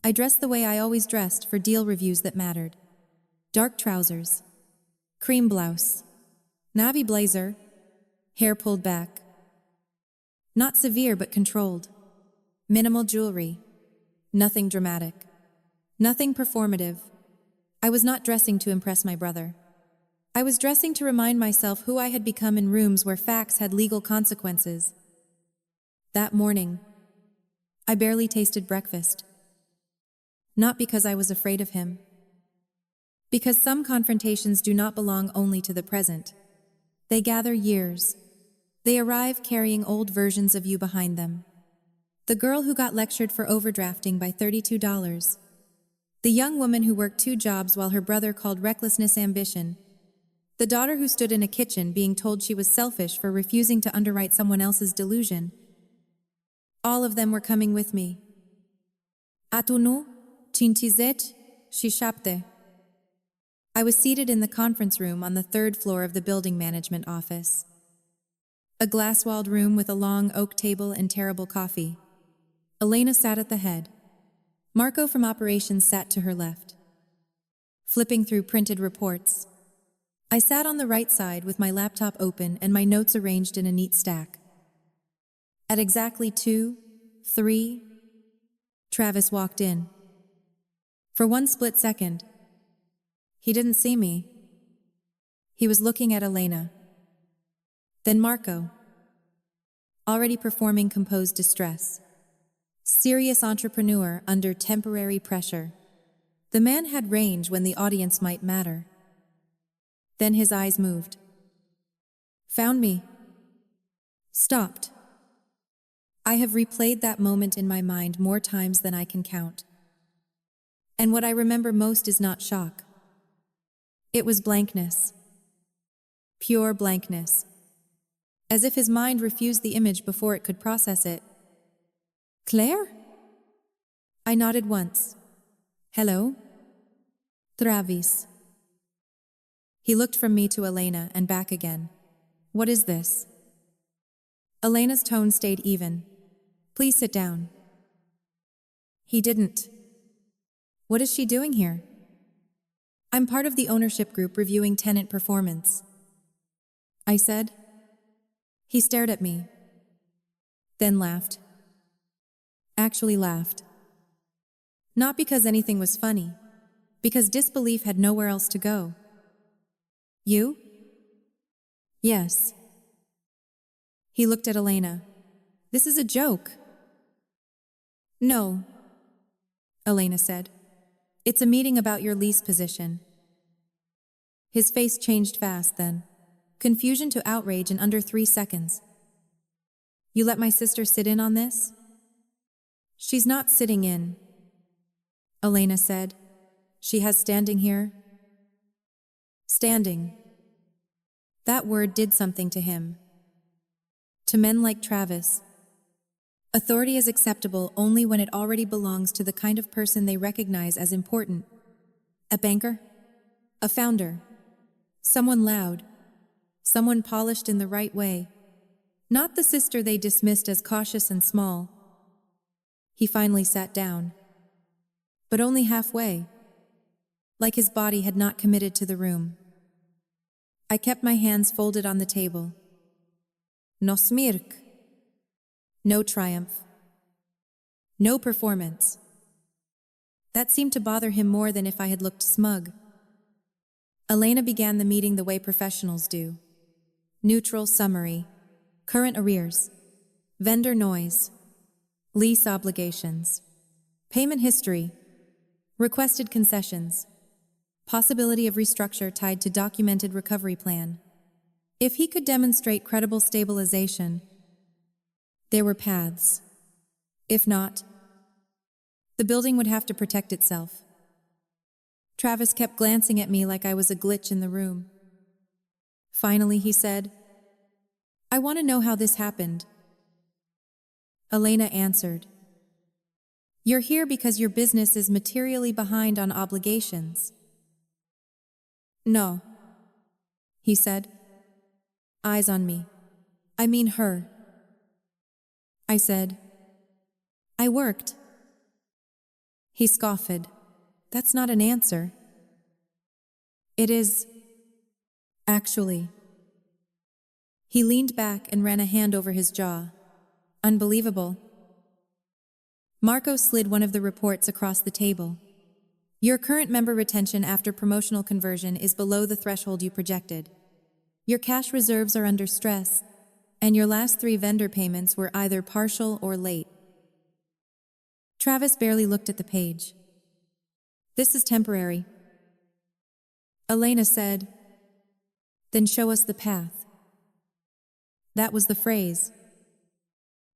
I dressed the way I always dressed for deal reviews that mattered. Dark trousers, cream blouse, navy blazer, hair pulled back. Not severe but controlled. Minimal jewelry. Nothing dramatic. Nothing performative. I was not dressing to impress my brother. I was dressing to remind myself who I had become in rooms where facts had legal consequences. That morning, I barely tasted breakfast. Not because I was afraid of him, Because some confrontations do not belong only to the present. They gather years. They arrive carrying old versions of you behind them. The girl who got lectured for overdrafting by $32. The young woman who worked 2 jobs while her brother called recklessness ambition. The daughter who stood in a kitchen being told she was selfish for refusing to underwrite someone else's delusion. All of them were coming with me. Atunu, Chintizet, Shishapte. I was seated in the conference room on the 3rd floor of the building management office. A glass-walled room with a long oak table and terrible coffee. Elena sat at the head. Marco from operations sat to her left, flipping through printed reports. I sat on the right side with my laptop open and my notes arranged in a neat stack. At exactly 2:03, Travis walked in. For one split second, he didn't see me. He was looking at Elena. Then Marco, already performing composed distress. Serious entrepreneur under temporary pressure. The man had range when the audience might matter. Then his eyes moved. Found me. Stopped. I have replayed that moment in my mind more times than I can count. And what I remember most is not shock. It was blankness. Pure blankness. As if his mind refused the image before it could process it. Claire? I nodded once. Hello? Travis. He looked from me to Elena and back again. What is this? Elena's tone stayed even. Please sit down. He didn't. What is she doing here? I'm part of the ownership group reviewing tenant performance, I said. He stared at me, then laughed. Actually laughed. Not because anything was funny, because disbelief had nowhere else to go. You? Yes. He looked at Elena. This is a joke. No, Elena said. It's a meeting about your lease position. His face changed fast then. Confusion to outrage in under 3 seconds. You let my sister sit in on this? She's not sitting in, Elena said. She has standing here. Standing. That word did something to him. To men like Travis, authority is acceptable only when it already belongs to the kind of person they recognize as important. A banker? A founder? Someone loud? Someone polished in the right way? Not the sister they dismissed as cautious and small. He finally sat down. But only halfway. Like his body had not committed to the room. I kept my hands folded on the table. No smirk. No triumph. No performance. That seemed to bother him more than if I had looked smug. Elena began the meeting the way professionals do. Neutral summary. Current arrears. Vendor noise. Lease obligations. Payment history. Requested concessions. Possibility of restructure tied to documented recovery plan. If he could demonstrate credible stabilization, there were paths. If not, the building would have to protect itself. Travis kept glancing at me like I was a glitch in the room. Finally, he said, I want to know how this happened. Elena answered, You're here because your business is materially behind on obligations. No, he said. Eyes on me. I mean her. I said, I worked. He scoffed. That's not an answer. It is. Actually. He leaned back and ran a hand over his jaw. Unbelievable. Marco slid one of the reports across the table. Your current member retention after promotional conversion is below the threshold you projected. Your cash reserves are under stress, and your last 3 vendor payments were either partial or late. Travis barely looked at the page. This is temporary. Elena said, "Then show us the path." That was the phrase.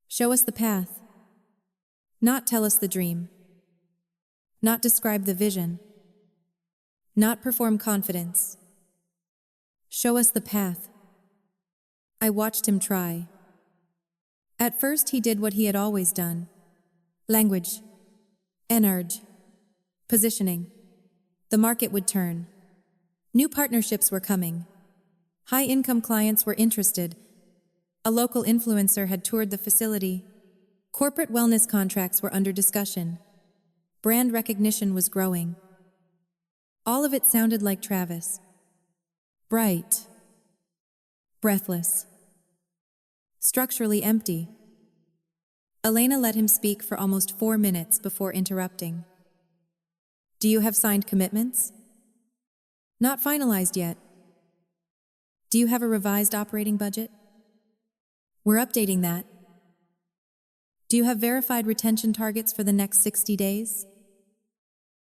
Show us the path. Not tell us the dream. Not describe the vision. Not perform confidence. Show us the path. I watched him try. At first he did what he had always done. Language. Energy. Positioning. The market would turn. New partnerships were coming. High-income clients were interested. A local influencer had toured the facility. Corporate wellness contracts were under discussion. Brand recognition was growing. All of it sounded like Travis. Bright. Breathless. Structurally empty. Elena let him speak for almost 4 minutes before interrupting. "Do you have signed commitments?" "Not finalized yet." "Do you have a revised operating budget?" "We're updating that." "Do you have verified retention targets for the next 60 days?"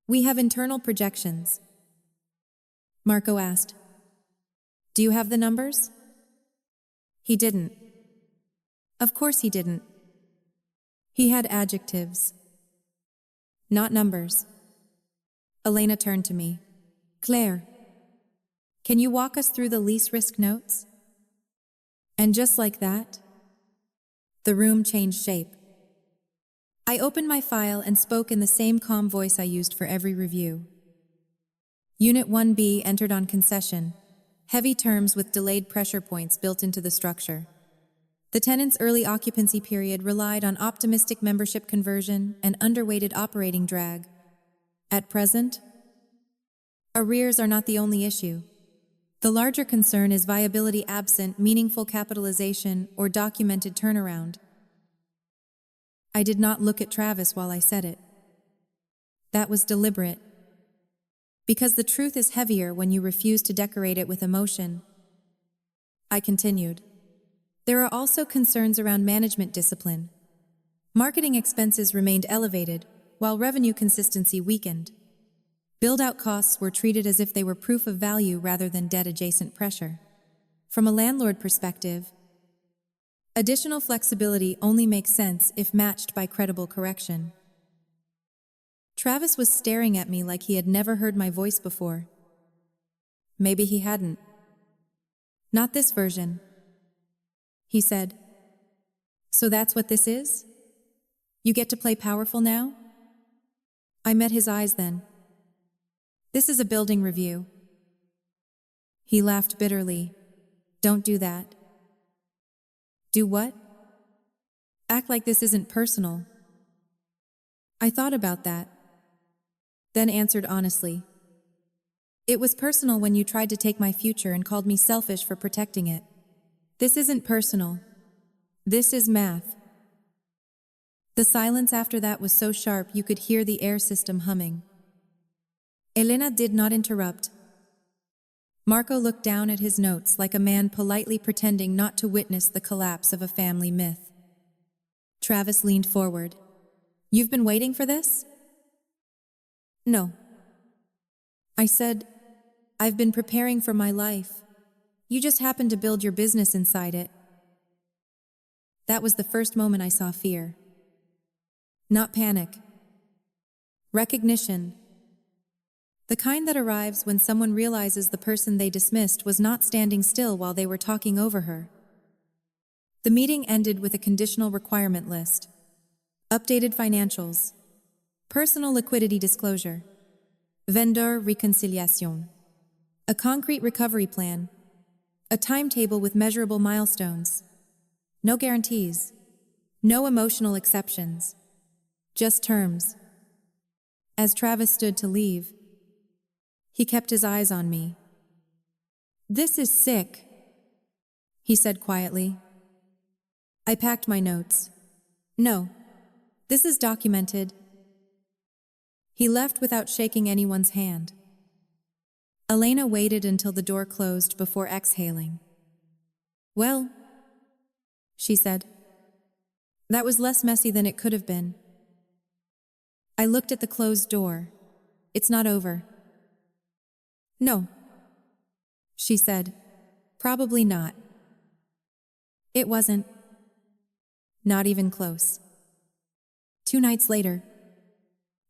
"We have internal projections." Marco asked, "Do you have the numbers?" He didn't. Of course he didn't. He had adjectives, not numbers. Elena turned to me. "Claire, can you walk us through the lease risk notes?" And just like that, the room changed shape. I opened my file and spoke in the same calm voice I used for every review. Unit 1B entered on concession, heavy terms with delayed pressure points built into the structure. The tenant's early occupancy period relied on optimistic membership conversion and underweighted operating drag. At present, arrears are not the only issue. The larger concern is viability absent meaningful capitalization or documented turnaround. I did not look at Travis while I said it. That was deliberate. Because the truth is heavier when you refuse to decorate it with emotion. I continued. There are also concerns around management discipline. Marketing expenses remained elevated, while revenue consistency weakened. Build-out costs were treated as if they were proof of value rather than debt-adjacent pressure. From a landlord perspective, additional flexibility only makes sense if matched by credible correction. Travis was staring at me like he had never heard my voice before. Maybe he hadn't. "Not this version," he said. "So that's what this is? You get to play powerful now?" I met his eyes then. "This is a building review." He laughed bitterly. "Don't do that." "Do what?" "Act like this isn't personal." I thought about that, then answered honestly. "It was personal when you tried to take my future and called me selfish for protecting it. This isn't personal. This is math." The silence after that was so sharp you could hear the air system humming. Elena did not interrupt. Marco looked down at his notes like a man politely pretending not to witness the collapse of a family myth. Travis leaned forward. "You've been waiting for this?" "No." I said, "I've been preparing for my life. You just happened to build your business inside it." That was the first moment I saw fear. Not panic. Recognition. The kind that arrives when someone realizes the person they dismissed was not standing still while they were talking over her. The meeting ended with a conditional requirement list. Updated financials. Personal liquidity disclosure. Vendor reconciliation. A concrete recovery plan. A timetable with measurable milestones. No guarantees. No emotional exceptions. Just terms. As Travis stood to leave, he kept his eyes on me. "This is sick," he said quietly. I packed my notes. "No, this is documented." He left without shaking anyone's hand. Elena waited until the door closed before exhaling. "Well," she said, "that was less messy than it could have been." I looked at the closed door. "It's not over." "No, she said. Probably not. It wasn't. Not even close. 2 nights later,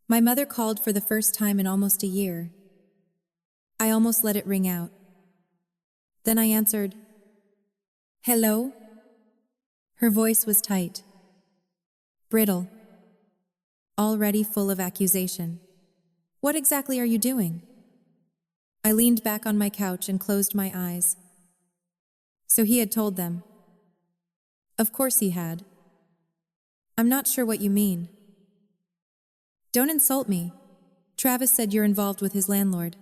my mother called for the first time in almost a year. I almost let it ring out. Then I answered, "Hello?" Her voice was tight, brittle, already full of accusation. "What exactly are you doing?" I leaned back on my couch and closed my eyes. So he had told them. Of course he had. "I'm not sure what you mean." "Don't insult me. Travis said you're involved with his landlord."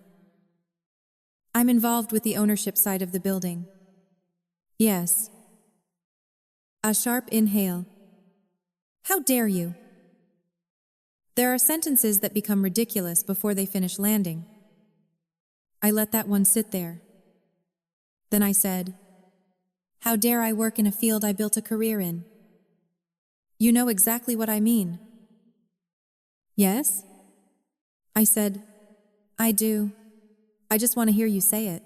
"I'm involved with the ownership side of the building." "Yes." A sharp inhale. "How dare you?" There are sentences that become ridiculous before they finish landing. I let that one sit there. Then I said, "How dare I work in a field I built a career in?" "You know exactly what I mean." "Yes?" I said, "I do. I just want to hear you say it."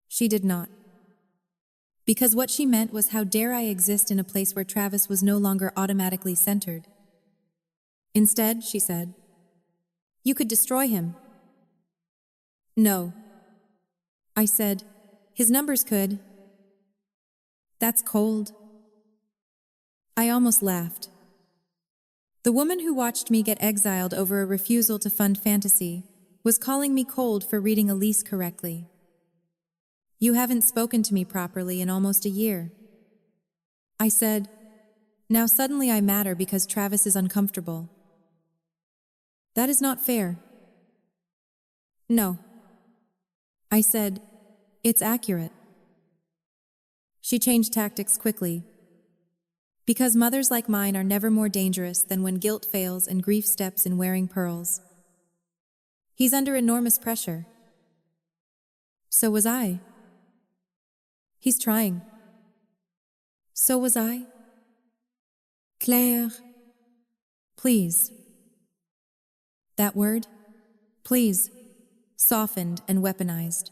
She did not. Because what she meant was, how dare I exist in a place where Travis was no longer automatically centered. Instead, she said, "You could destroy him." "No." I said, "His numbers could." "That's cold." I almost laughed. The woman who watched me get exiled over a refusal to fund fantasy was calling me cold for reading a lease correctly. "You haven't spoken to me properly in almost a year." I said, "Now suddenly I matter because Travis is uncomfortable." "That is not fair." "No." I said, "It's accurate." She changed tactics quickly. Because mothers like mine are never more dangerous than when guilt fails and grief steps in wearing pearls. He's under enormous pressure. So was I. He's trying. So was I. Claire. Please. That word, please, softened and weaponized.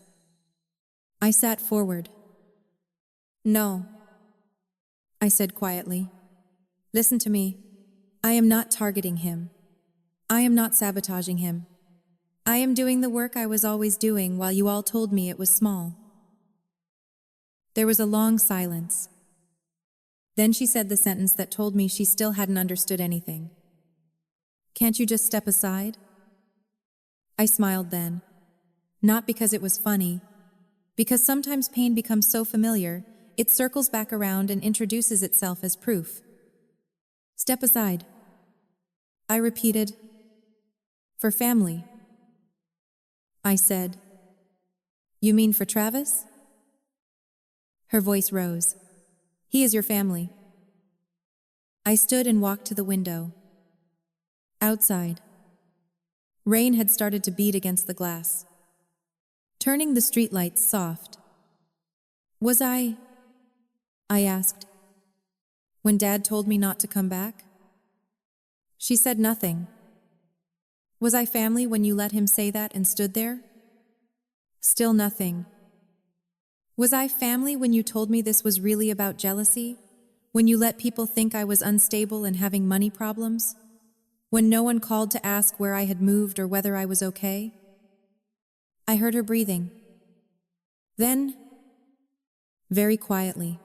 I sat forward. "No," I said quietly. "Listen to me. I am not targeting him. I am not sabotaging him. I am doing the work I was always doing while you all told me it was small." There was a long silence. Then she said the sentence that told me she still hadn't understood anything. "Can't you just step aside?" I smiled then. Not because it was funny, because sometimes pain becomes so familiar, it circles back around and introduces itself as proof. "Step aside," I repeated. "For family." I said, "You mean for Travis?" Her voice rose. "He is your family." I stood and walked to the window. Outside, rain had started to beat against the glass, turning the streetlights soft. "Was I asked, "when Dad told me not to come back?" She said nothing. "Was I family when you let him say that and stood there?" Still nothing. "Was I family when you told me this was really about jealousy? When you let people think I was unstable and having money problems? When no one called to ask where I had moved or whether I was okay?" I heard her breathing. Then, very quietly,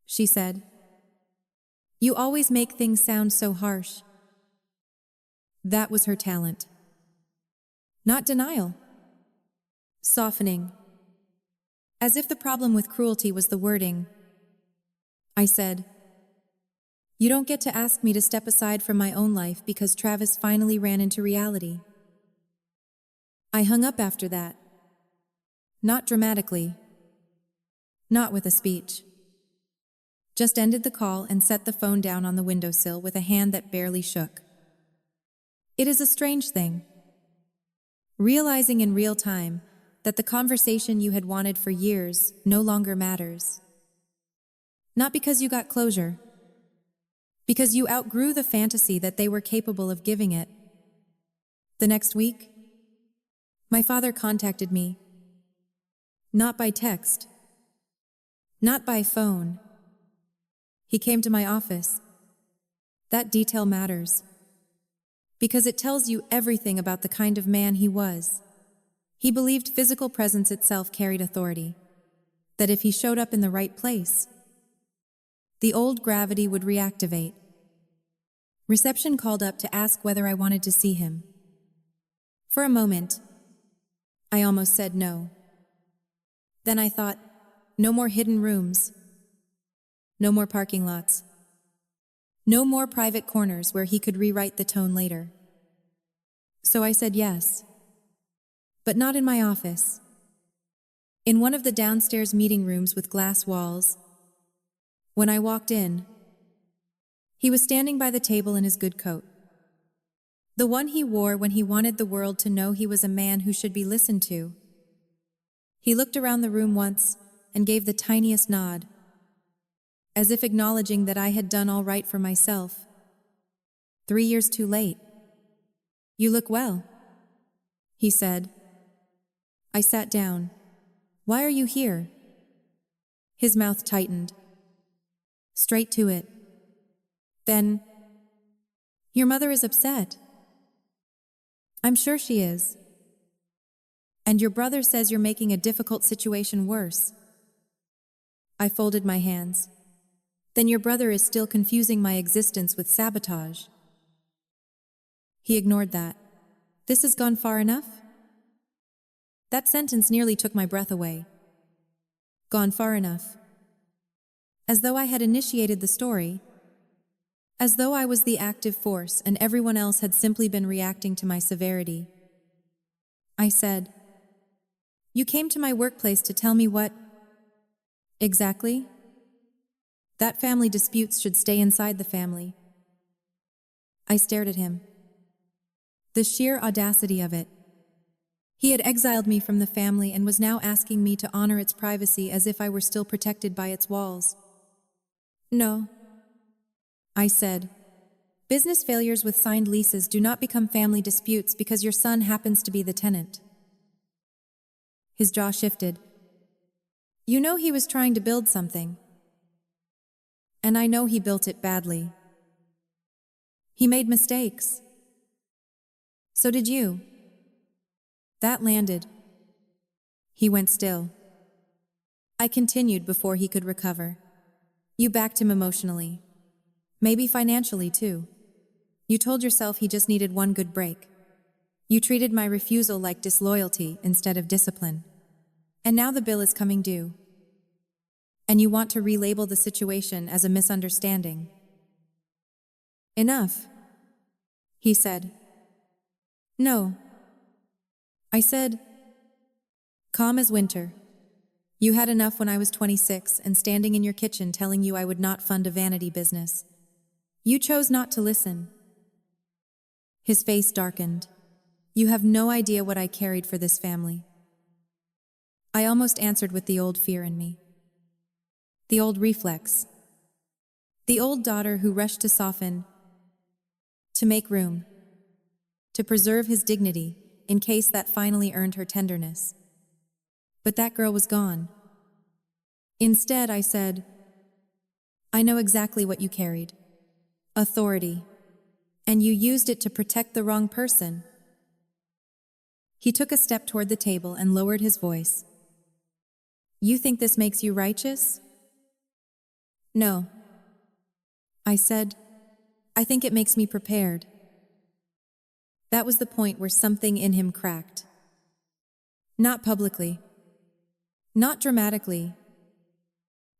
she said, "You always make things sound so harsh." That was her talent. Not denial. Softening. As if the problem with cruelty was the wording. I said, "You don't get to ask me to step aside from my own life because Travis finally ran into reality." I hung up after that. Not dramatically. Not with a speech. Just ended the call and set the phone down on the windowsill with a hand that barely shook. It is a strange thing. Realizing in real time that the conversation you had wanted for years no longer matters. Not because you got closure, because you outgrew the fantasy that they were capable of giving it. The next week, my father contacted me, Not by text. Not by phone. He came to my office. That detail matters. Because it tells you everything about the kind of man he was. He believed physical presence itself carried authority. That if he showed up in the right place, the old gravity would reactivate. Reception called up to ask whether I wanted to see him. For a moment, I almost said no. Then I thought, no more hidden rooms. No more parking lots. No more private corners where he could rewrite the tone later. So I said yes. But not in my office. In one of the downstairs meeting rooms with glass walls. When I walked in, he was standing by the table in his good coat. The one he wore when he wanted the world to know he was a man who should be listened to. He looked around the room once and gave the tiniest nod, as if acknowledging that I had done all right for myself. 3 years too late. You look well, he said. I sat down. Why are you here? His mouth tightened. Straight to it. Then, your mother is upset. I'm sure she is. And your brother says you're making a difficult situation worse. I folded my hands. Then your brother is still confusing my existence with sabotage. He ignored that. This has gone far enough? That sentence nearly took my breath away. Gone far enough. As though I had initiated the story. As though I was the active force and everyone else had simply been reacting to my severity. I said, you came to my workplace to tell me what? Exactly? That family disputes should stay inside the family. I stared at him. The sheer audacity of it. He had exiled me from the family and was now asking me to honor its privacy as if I were still protected by its walls. No, I said. Business failures with signed leases do not become family disputes because your son happens to be the tenant. His jaw shifted. You know he was trying to build something. And I know he built it badly. He made mistakes. So did you. That landed. He went still. I continued before he could recover. You backed him emotionally. Maybe financially too. You told yourself he just needed one good break. You treated my refusal like disloyalty instead of discipline. And now the bill is coming due. And you want to relabel the situation as a misunderstanding. Enough, he said. No. I said, calm as winter. You had enough when I was 26 and standing in your kitchen telling you I would not fund a vanity business. You chose not to listen. His face darkened. You have no idea what I carried for this family. I almost answered with the old fear in me. The old reflex. The old daughter who rushed to soften, to make room, to preserve his dignity in case that finally earned her tenderness. But that girl was gone. Instead, I said, I know exactly what you carried. Authority. And you used it to protect the wrong person. He took a step toward the table and lowered his voice. You think this makes you righteous? No. I said, I think it makes me prepared. That was the point where something in him cracked. Not publicly. Not dramatically.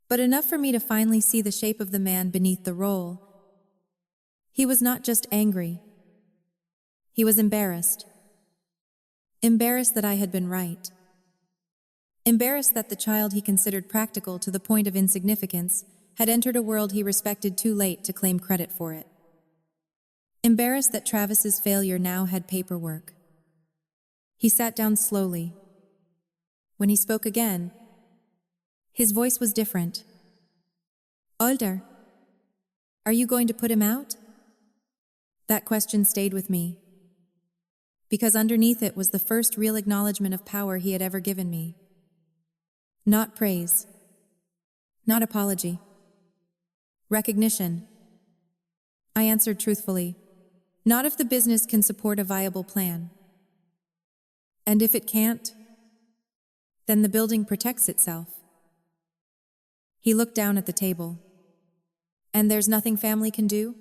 But enough for me to finally see the shape of the man beneath the role. He was not just angry. He was embarrassed. Embarrassed that I had been right. Embarrassed that the child he considered practical to the point of insignificance had entered a world he respected too late to claim credit for it. Embarrassed that Travis's failure now had paperwork. He sat down slowly. When he spoke again, his voice was different. Older, are you going to put him out? That question stayed with me, because underneath it was the first real acknowledgement of power he had ever given me. Not praise. Not apology. Recognition. I answered truthfully. Not if the business can support a viable plan. And if it can't, then the building protects itself. He looked down at the table. And there's nothing family can do?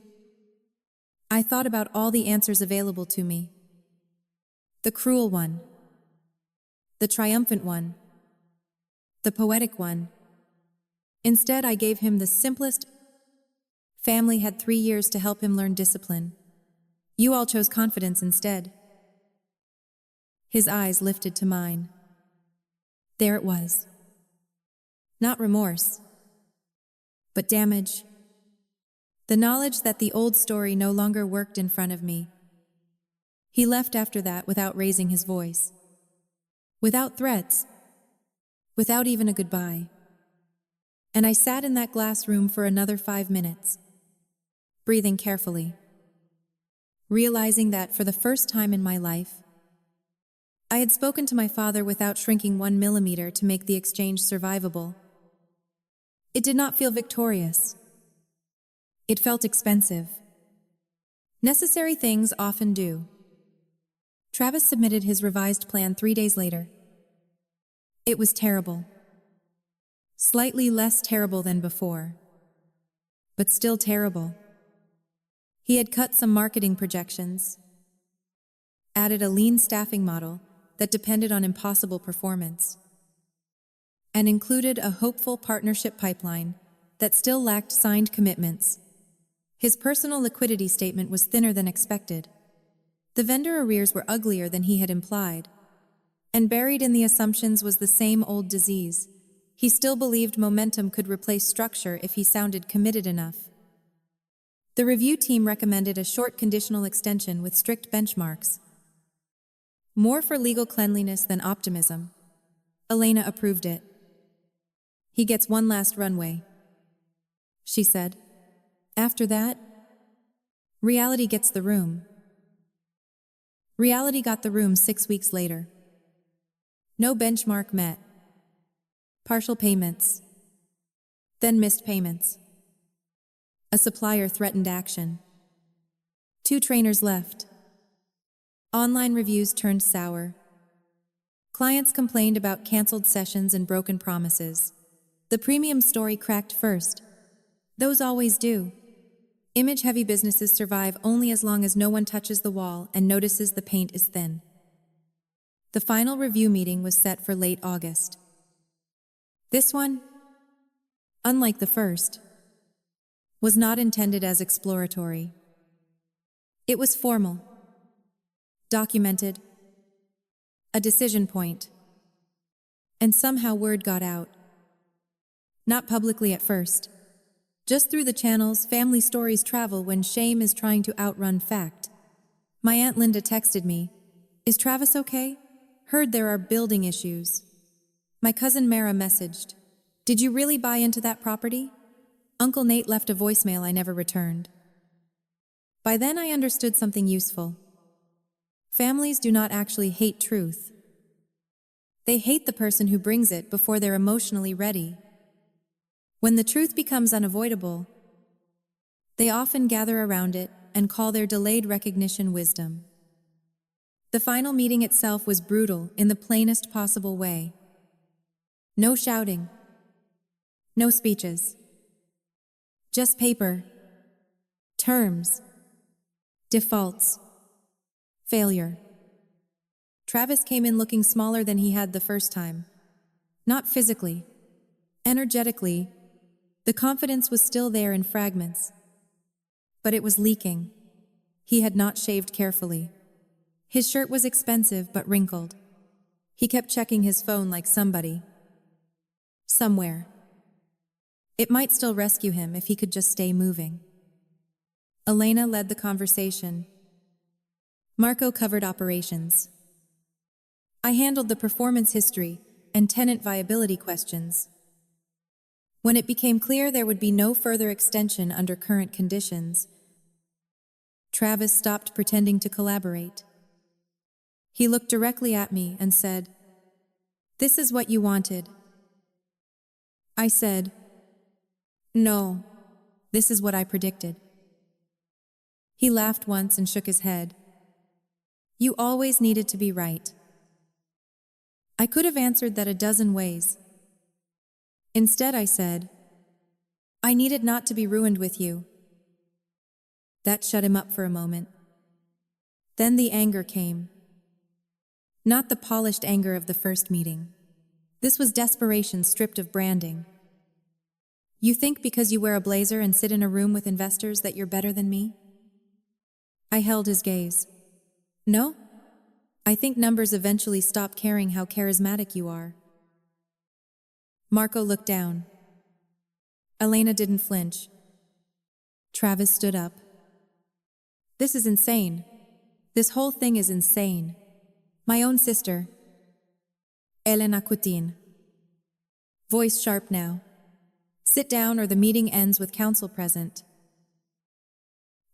I thought about all the answers available to me. The cruel one. The triumphant one. The poetic one. Instead, I gave him the simplest. Family had 3 years to help him learn discipline. You all chose confidence instead. His eyes lifted to mine. There it was. Not remorse, but damage. The knowledge that the old story no longer worked in front of me. He left after that without raising his voice. Without threats. Without even a goodbye. And I sat in that glass room for another 5 minutes, breathing carefully, realizing that for the first time in my life, I had spoken to my father without shrinking 1 millimeter to make the exchange survivable. It did not feel victorious. It felt expensive. Necessary things often do. Travis submitted his revised plan 3 days later. It was terrible. Slightly less terrible than before, but still terrible. He had cut some marketing projections, added a lean staffing model that depended on impossible performance, and included a hopeful partnership pipeline that still lacked signed commitments. His personal liquidity statement was thinner than expected. The vendor arrears were uglier than he had implied, and buried in the assumptions was the same old disease. He still believed momentum could replace structure if he sounded committed enough. The review team recommended a short conditional extension with strict benchmarks. More for legal cleanliness than optimism. Elena approved it. He gets one last runway, she said. After that, reality gets the room. Reality got the room 6 weeks later. No benchmark met. Partial payments. Then missed payments. A supplier threatened action. 2 trainers left. Online reviews turned sour. Clients complained about canceled sessions and broken promises. The premium story cracked first. Those always do. Image-heavy businesses survive only as long as no one touches the wall and notices the paint is thin. The final review meeting was set for late August. This one, unlike the first, was not intended as exploratory. It was formal, documented, a decision point, and somehow word got out. Not publicly at first. Just through the channels family stories travel when shame is trying to outrun fact. My Aunt Linda texted me, "Is Travis okay? Heard there are building issues." My cousin Mara messaged, "Did you really buy into that property?" Uncle Nate left a voicemail I never returned. By then I understood something useful. Families do not actually hate truth. They hate the person who brings it before they're emotionally ready. When the truth becomes unavoidable, they often gather around it and call their delayed recognition wisdom. The final meeting itself was brutal in the plainest possible way. No shouting. No speeches. Just paper. Terms. Defaults. Failure. Travis came in looking smaller than he had the first time. Not physically. Energetically, the confidence was still there in fragments. But it was leaking. He had not shaved carefully. His shirt was expensive but wrinkled. He kept checking his phone like somebody. Somewhere. It might still rescue him if he could just stay moving. Elena led the conversation. Marco covered operations. I handled the performance history and tenant viability questions. When it became clear there would be no further extension under current conditions, Travis stopped pretending to collaborate. He looked directly at me and said, "This is what you wanted. I said, "No, this is what I predicted." He laughed once and shook his head. "You always needed to be right." I could have answered that a dozen ways. Instead, I said, "I needed not to be ruined with you." That shut him up for a moment. Then the anger came. Not the polished anger of the first meeting. This was desperation stripped of branding. "You think because you wear a blazer and sit in a room with investors that you're better than me?" I held his gaze. "No? I think numbers eventually stop caring how charismatic you are." Marco looked down. Elena didn't flinch. Travis stood up. "This is insane. This whole thing is insane. My own sister, Elena Coutin." Voice sharp now. "Sit down or the meeting ends with council present."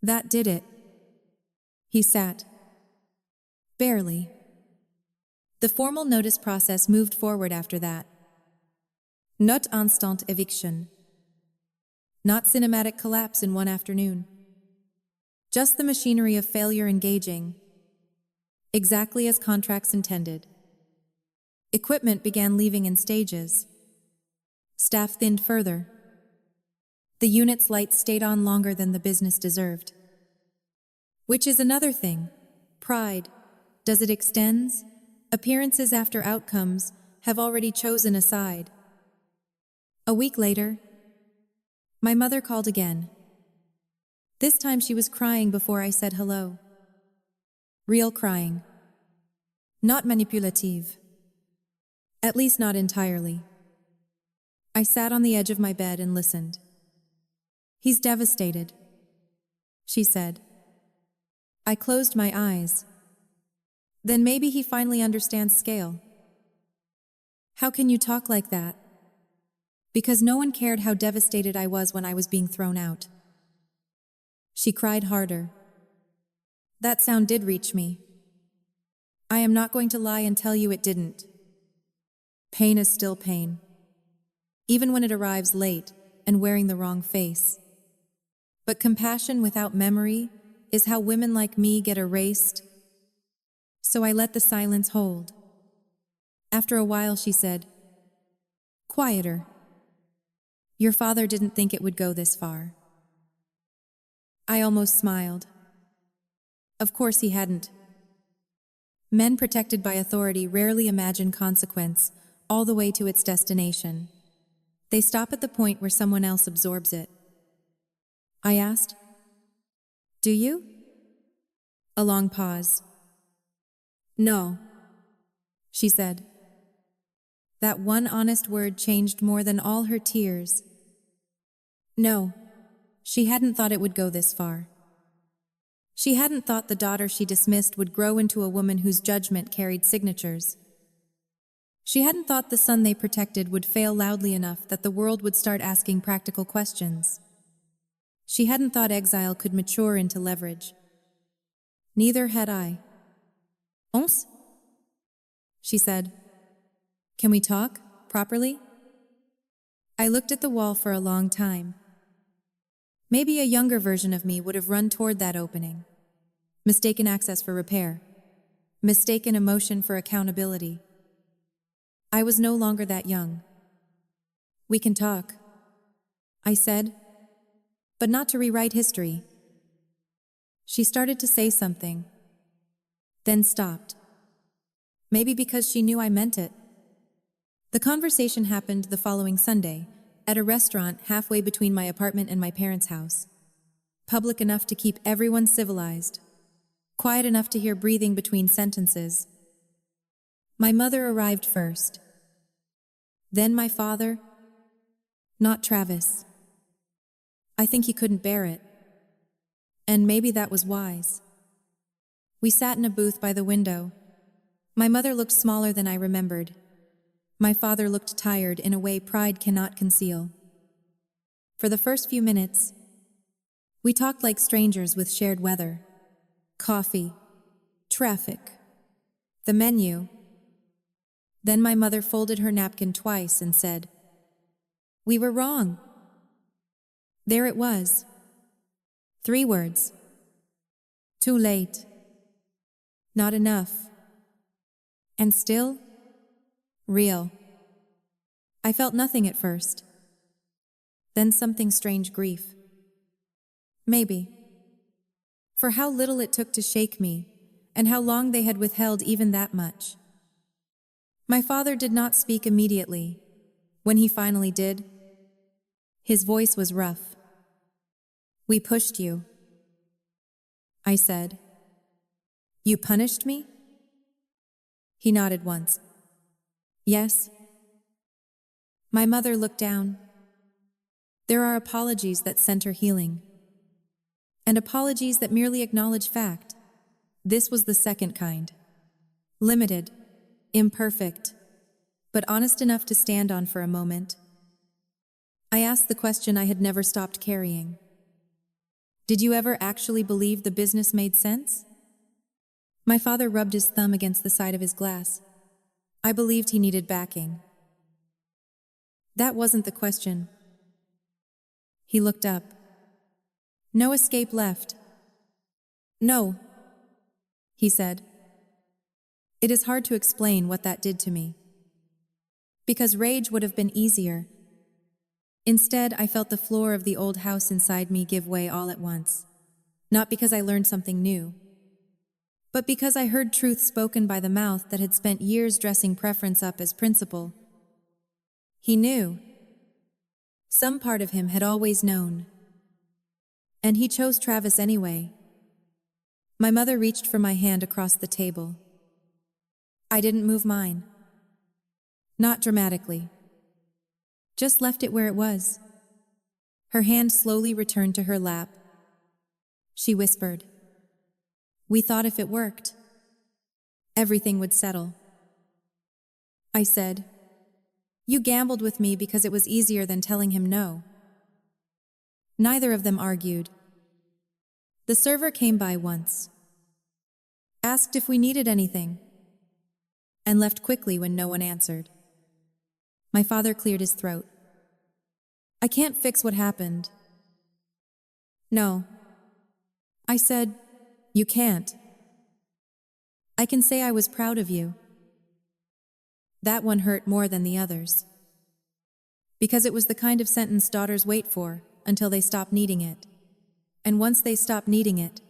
That did it. He sat. Barely. The formal notice process moved forward after that. Not instant eviction. Not cinematic collapse in one afternoon. Just the machinery of failure engaging, exactly as contracts intended. Equipment began leaving in stages. Staff thinned further. The unit's lights stayed on longer than the business deserved. Which is another thing. Pride. Does it extends? Appearances after outcomes have already chosen a side. A week later, my mother called again. This time she was crying before I said hello. Real crying. Not manipulative. At least not entirely. I sat on the edge of my bed and listened. "He's devastated," she said. I closed my eyes. Then maybe he finally understands scale. "How can you talk like that?" "Because no one cared how devastated I was when I was being thrown out." She cried harder. That sound did reach me. I am not going to lie and tell you it didn't. Pain is still pain, even when it arrives late and wearing the wrong face. But compassion without memory is how women like me get erased. So I let the silence hold. After a while, she said, "Quieter. Your father didn't think it would go this far." I almost smiled. Of course he hadn't. Men protected by authority rarely imagine consequence all the way to its destination. They stop at the point where someone else absorbs it. I asked, "Do you?" A long pause. "No," she said. That one honest word changed more than all her tears. No, she hadn't thought it would go this far. She hadn't thought the daughter she dismissed would grow into a woman whose judgment carried signatures. She hadn't thought the son they protected would fail loudly enough that the world would start asking practical questions. She hadn't thought Exile could mature into leverage. Neither had I. "Ons?" she said. "Can we talk properly?" I looked at the wall for a long time. Maybe a younger version of me would have run toward that opening. Mistaken access for repair. Mistaken emotion for accountability. I was no longer that young. "We can talk," I said, "but not to rewrite history." She started to say something, then stopped. Maybe because she knew I meant it. The conversation happened the following Sunday, at a restaurant halfway between my apartment and my parents' house. Public enough to keep everyone civilized. Quiet enough to hear breathing between sentences. My mother arrived first. Then my father. Not Travis. I think he couldn't bear it. And maybe that was wise. We sat in a booth by the window. My mother looked smaller than I remembered. My father looked tired in a way pride cannot conceal. For the first few minutes, we talked like strangers with shared weather. Coffee. Traffic. The menu. Then my mother folded her napkin twice and said, We were wrong. There it was. 3 words. Too late. Not enough. And still, real. I felt nothing at first. Then something strange grief. Maybe. For how little it took to shake me, and how long they had withheld even that much. My father did not speak immediately. When he finally did, his voice was rough. We pushed you, I said. You punished me? He nodded once. Yes. My mother looked down. There are apologies that center healing, and apologies that merely acknowledge fact. This was the second kind. Limited, imperfect, but honest enough to stand on for a moment. I asked the question I had never stopped carrying. Did you ever actually believe the business made sense? My father rubbed his thumb against the side of his glass. I believed he needed backing. That wasn't the question. He looked up. No escape left. No, he said. It is hard to explain what that did to me. Because rage would have been easier. Instead, I felt the floor of the old house inside me give way all at once. Not because I learned something new, but because I heard truth spoken by the mouth that had spent years dressing preference up as principle. He knew. Some part of him had always known. And he chose Travis anyway. My mother reached for my hand across the table. I didn't move mine. Not dramatically. Just left it where it was. Her hand slowly returned to her lap. She whispered, "We thought if it worked, everything would settle." I said, "You gambled with me because it was easier than telling him no." Neither of them argued. The server came by once, asked if we needed anything, and left quickly when no one answered. My father cleared his throat. "I can't fix what happened." "No." I said, "You can't. I can say I was proud of you." That one hurt more than the others. Because it was the kind of sentence daughters wait for until they stop needing it. And once they stop needing it,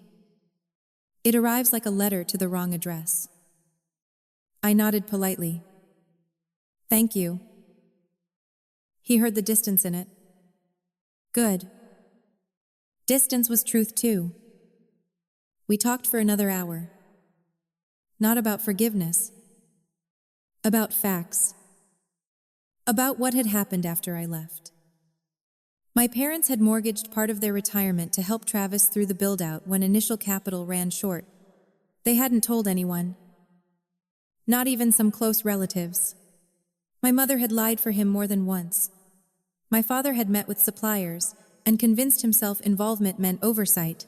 it arrives like a letter to the wrong address. I nodded politely. "Thank you." He heard the distance in it. Good. Distance was truth too. We talked for another hour. Not about forgiveness. About facts. About what had happened after I left. My parents had mortgaged part of their retirement to help Travis through the build-out when initial capital ran short. They hadn't told anyone. Not even some close relatives. My mother had lied for him more than once. My father had met with suppliers and convinced himself involvement meant oversight.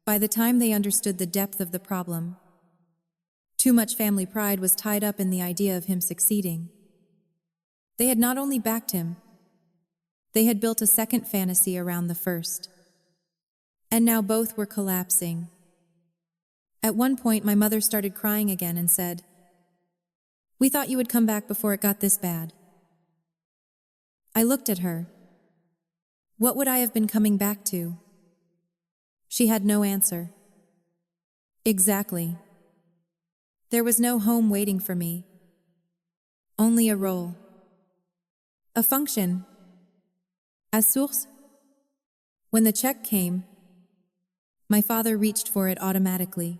By the time they understood the depth of the problem, too much family pride was tied up in the idea of him succeeding. They had not only backed him, they had built a second fantasy around the first. And now both were collapsing. At one point, my mother started crying again and said, "We thought you would come back before it got this bad." I looked at her. What would I have been coming back to? She had no answer. Exactly. There was no home waiting for me. Only a role. A function. As source. When the check came, my father reached for it automatically.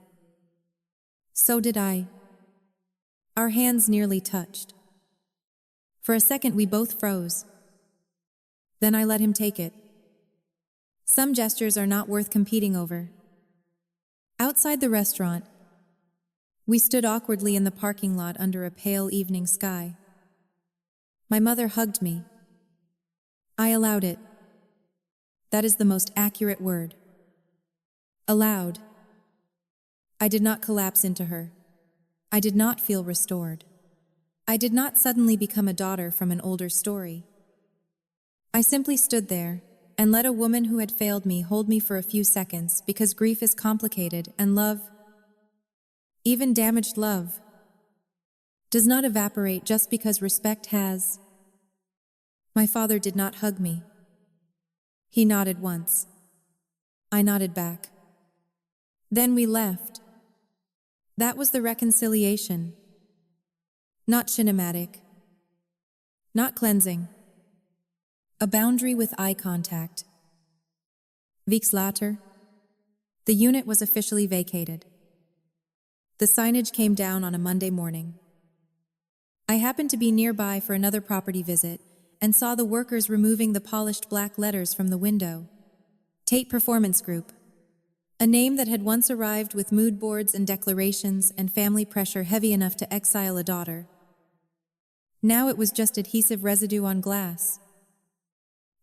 So did I. Our hands nearly touched. For a second, we both froze. Then I let him take it. Some gestures are not worth competing over. Outside the restaurant, we stood awkwardly in the parking lot under a pale evening sky. My mother hugged me. I allowed it. That is the most accurate word. Allowed. I did not collapse into her. I did not feel restored. I did not suddenly become a daughter from an older story. I simply stood there and let a woman who had failed me hold me for a few seconds because grief is complicated and love, even damaged love, does not evaporate just because respect has. My father did not hug me. He nodded once. I nodded back. Then we left. That was the reconciliation. Not cinematic. Not cleansing. A boundary with eye contact. Weeks later, the unit was officially vacated. The signage came down on a Monday morning. I happened to be nearby for another property visit and saw the workers removing the polished black letters from the window. Tate Performance Group, a name that had once arrived with mood boards and declarations and family pressure heavy enough to exile a daughter. Now it was just adhesive residue on glass.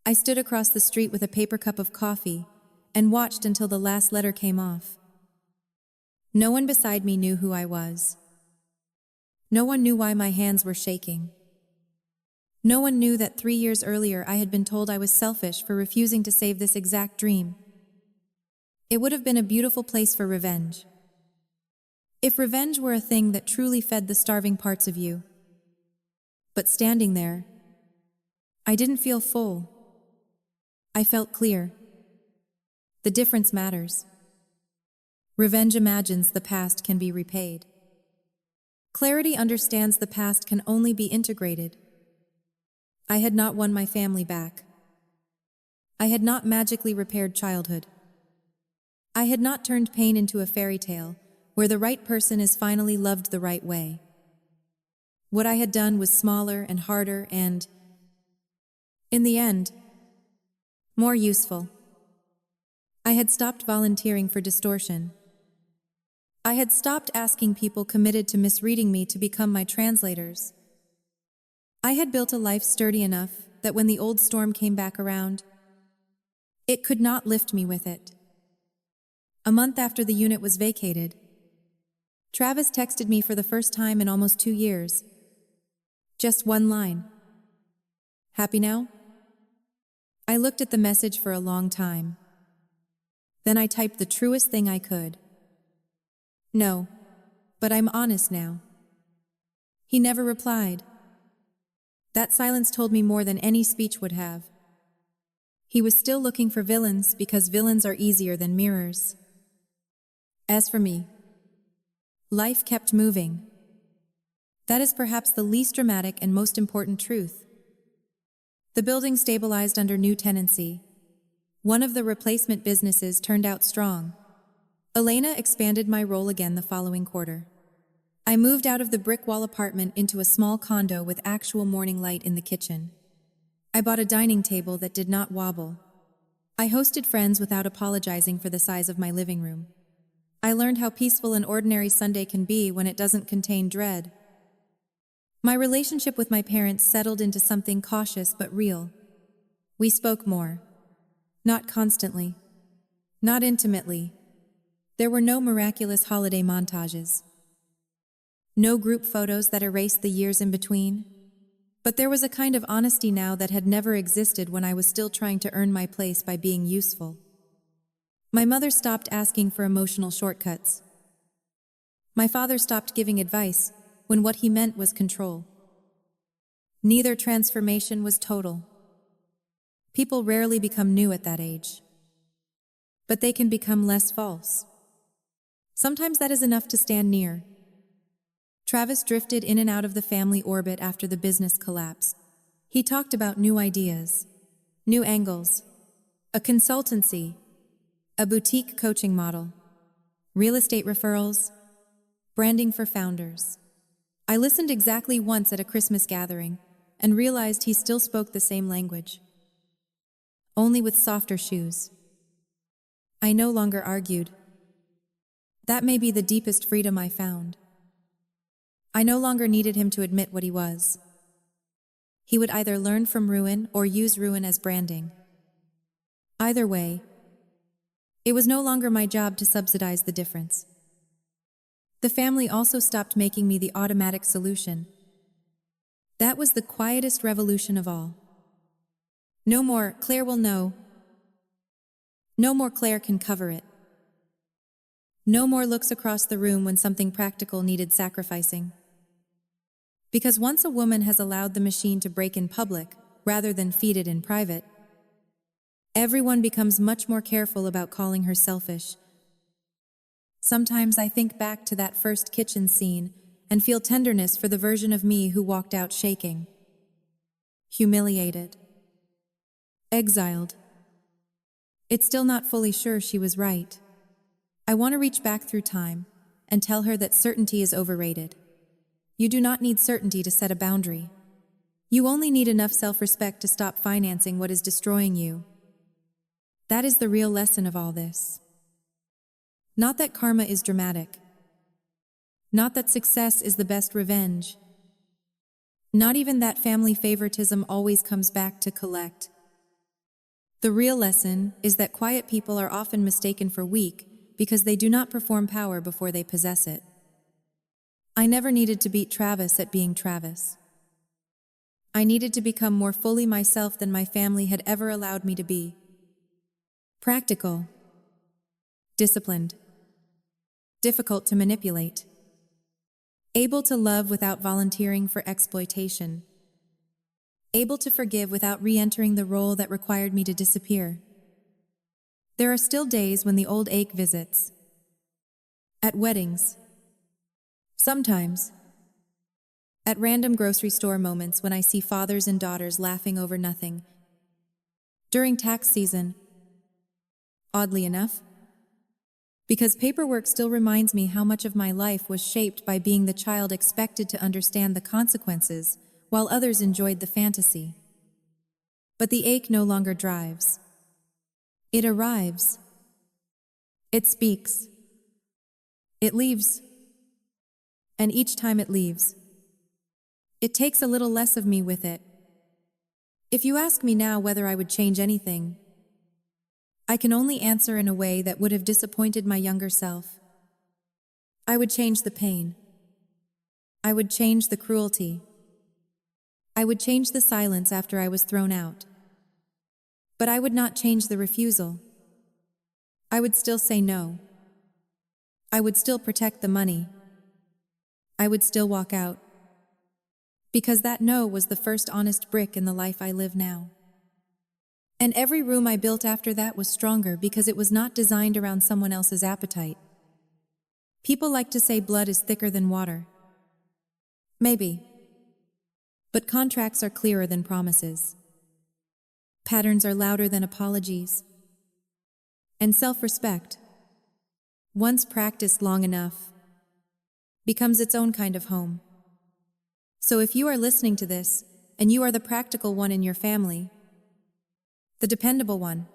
I stood across the street with a paper cup of coffee and watched until the last letter came off. No one beside me knew who I was. No one knew why my hands were shaking. No one knew that 3 years earlier I had been told I was selfish for refusing to save this exact dream. It would have been a beautiful place for revenge. If revenge were a thing that truly fed the starving parts of you. But standing there, I didn't feel full. I felt clear. The difference matters. Revenge imagines the past can be repaid. Clarity understands the past can only be integrated. I had not won my family back. I had not magically repaired childhood. I had not turned pain into a fairy tale where the right person is finally loved the right way. What I had done was smaller and harder and, in the end, more useful. I had stopped volunteering for distortion. I had stopped asking people committed to misreading me to become my translators. I had built a life sturdy enough that when the old storm came back around, it could not lift me with it. A month after the unit was vacated, Travis texted me for the first time in almost 2 years. Just one line. Happy now? I looked at the message for a long time. Then I typed the truest thing I could. No, but I'm honest now. He never replied. That silence told me more than any speech would have. He was still looking for villains because villains are easier than mirrors. As for me, life kept moving. That is perhaps the least dramatic and most important truth. The building stabilized under new tenancy. One of the replacement businesses turned out strong. Elena expanded my role again the following quarter. I moved out of the brick wall apartment into a small condo with actual morning light in the kitchen. I bought a dining table that did not wobble. I hosted friends without apologizing for the size of my living room. I learned how peaceful an ordinary Sunday can be when it doesn't contain dread. My relationship with my parents settled into something cautious but real. We spoke more. Not constantly. Not intimately. There were no miraculous holiday montages. No group photos that erased the years in between. But there was a kind of honesty now that had never existed when I was still trying to earn my place by being useful. My mother stopped asking for emotional shortcuts. My father stopped giving advice when what he meant was control. Neither transformation was total. People rarely become new at that age. But they can become less false. Sometimes that is enough to stand near. Travis drifted in and out of the family orbit after the business collapse. He talked about new ideas, new angles, a consultancy, a boutique coaching model, real estate referrals, branding for founders. I listened exactly once at a Christmas gathering and realized he still spoke the same language, only with softer shoes. I no longer argued. That may be the deepest freedom I found. I no longer needed him to admit what he was. He would either learn from ruin or use ruin as branding. Either way, it was no longer my job to subsidize the difference. The family also stopped making me the automatic solution. That was the quietest revolution of all. No more, Claire will know. No more Claire can cover it. No more looks across the room when something practical needed sacrificing. Because once a woman has allowed the machine to break in public, rather than feed it in private, everyone becomes much more careful about calling her selfish. Sometimes I think back to that first kitchen scene and feel tenderness for the version of me who walked out shaking, humiliated, exiled. It's still not fully sure she was right. I want to reach back through time and tell her that certainty is overrated. You do not need certainty to set a boundary. You only need enough self-respect to stop financing what is destroying you. That is the real lesson of all this. Not that karma is dramatic. Not that success is the best revenge. Not even that family favoritism always comes back to collect. The real lesson is that quiet people are often mistaken for weak because they do not perform power before they possess it. I never needed to beat Travis at being Travis. I needed to become more fully myself than my family had ever allowed me to be. Practical, disciplined, difficult to manipulate, able to love without volunteering for exploitation, able to forgive without re-entering the role that required me to disappear. There are still days when the old ache visits. At weddings. Sometimes. At random grocery store moments when I see fathers and daughters laughing over nothing. During tax season. Oddly enough. Because paperwork still reminds me how much of my life was shaped by being the child expected to understand the consequences, while others enjoyed the fantasy. But the ache no longer drives. It arrives. It speaks. It leaves. And each time it leaves, it takes a little less of me with it. If you ask me now whether I would change anything, I can only answer in a way that would have disappointed my younger self. I would change the pain. I would change the cruelty. I would change the silence after I was thrown out. But I would not change the refusal. I would still say no. I would still protect the money. I would still walk out. Because that no was the first honest brick in the life I live now. And every room I built after that was stronger because it was not designed around someone else's appetite. People like to say blood is thicker than water. Maybe. But contracts are clearer than promises. Patterns are louder than apologies. And self-respect, once practiced long enough, becomes its own kind of home. So if you are listening to this, and you are the practical one in your family, the dependable one,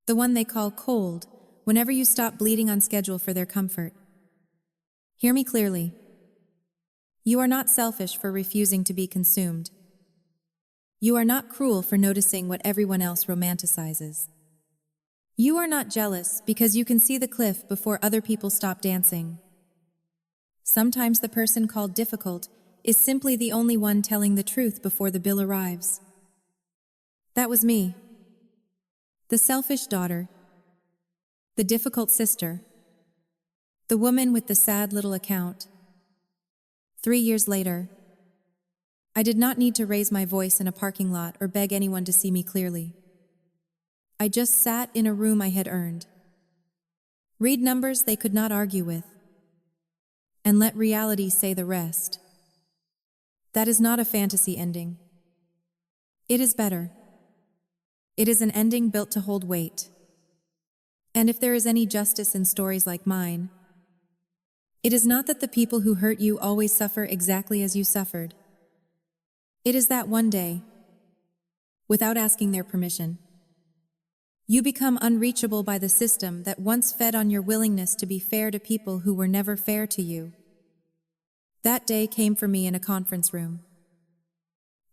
the one they call cold whenever you stop bleeding on schedule for their comfort, hear me clearly. You are not selfish for refusing to be consumed. You are not cruel for noticing what everyone else romanticizes. You are not jealous because you can see the cliff before other people stop dancing. Sometimes the person called difficult is simply the only one telling the truth before the bill arrives. That was me. The selfish daughter. The difficult sister. The woman with the sad little account. 3 years later, I did not need to raise my voice in a parking lot or beg anyone to see me clearly. I just sat in a room I had earned. Read numbers they could not argue with. And let reality say the rest. That is not a fantasy ending. It is better. It is an ending built to hold weight. And if there is any justice in stories like mine, it is not that the people who hurt you always suffer exactly as you suffered. It is that one day, without asking their permission, you become unreachable by the system that once fed on your willingness to be fair to people who were never fair to you. That day came for me in a conference room.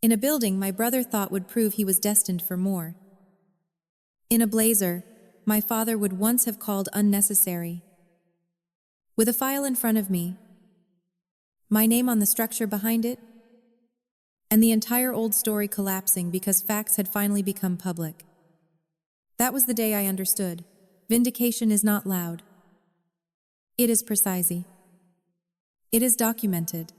In a building my brother thought would prove he was destined for more. In a blazer my father would once have called unnecessary. With a file in front of me, my name on the structure behind it, and the entire old story collapsing because facts had finally become public. That was the day I understood. Vindication is not loud. It is precise. It is documented.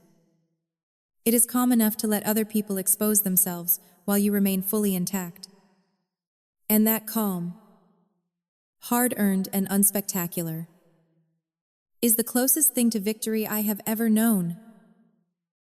It is calm enough to let other people expose themselves while you remain fully intact. And that calm, hard-earned and unspectacular, is the closest thing to victory I have ever known.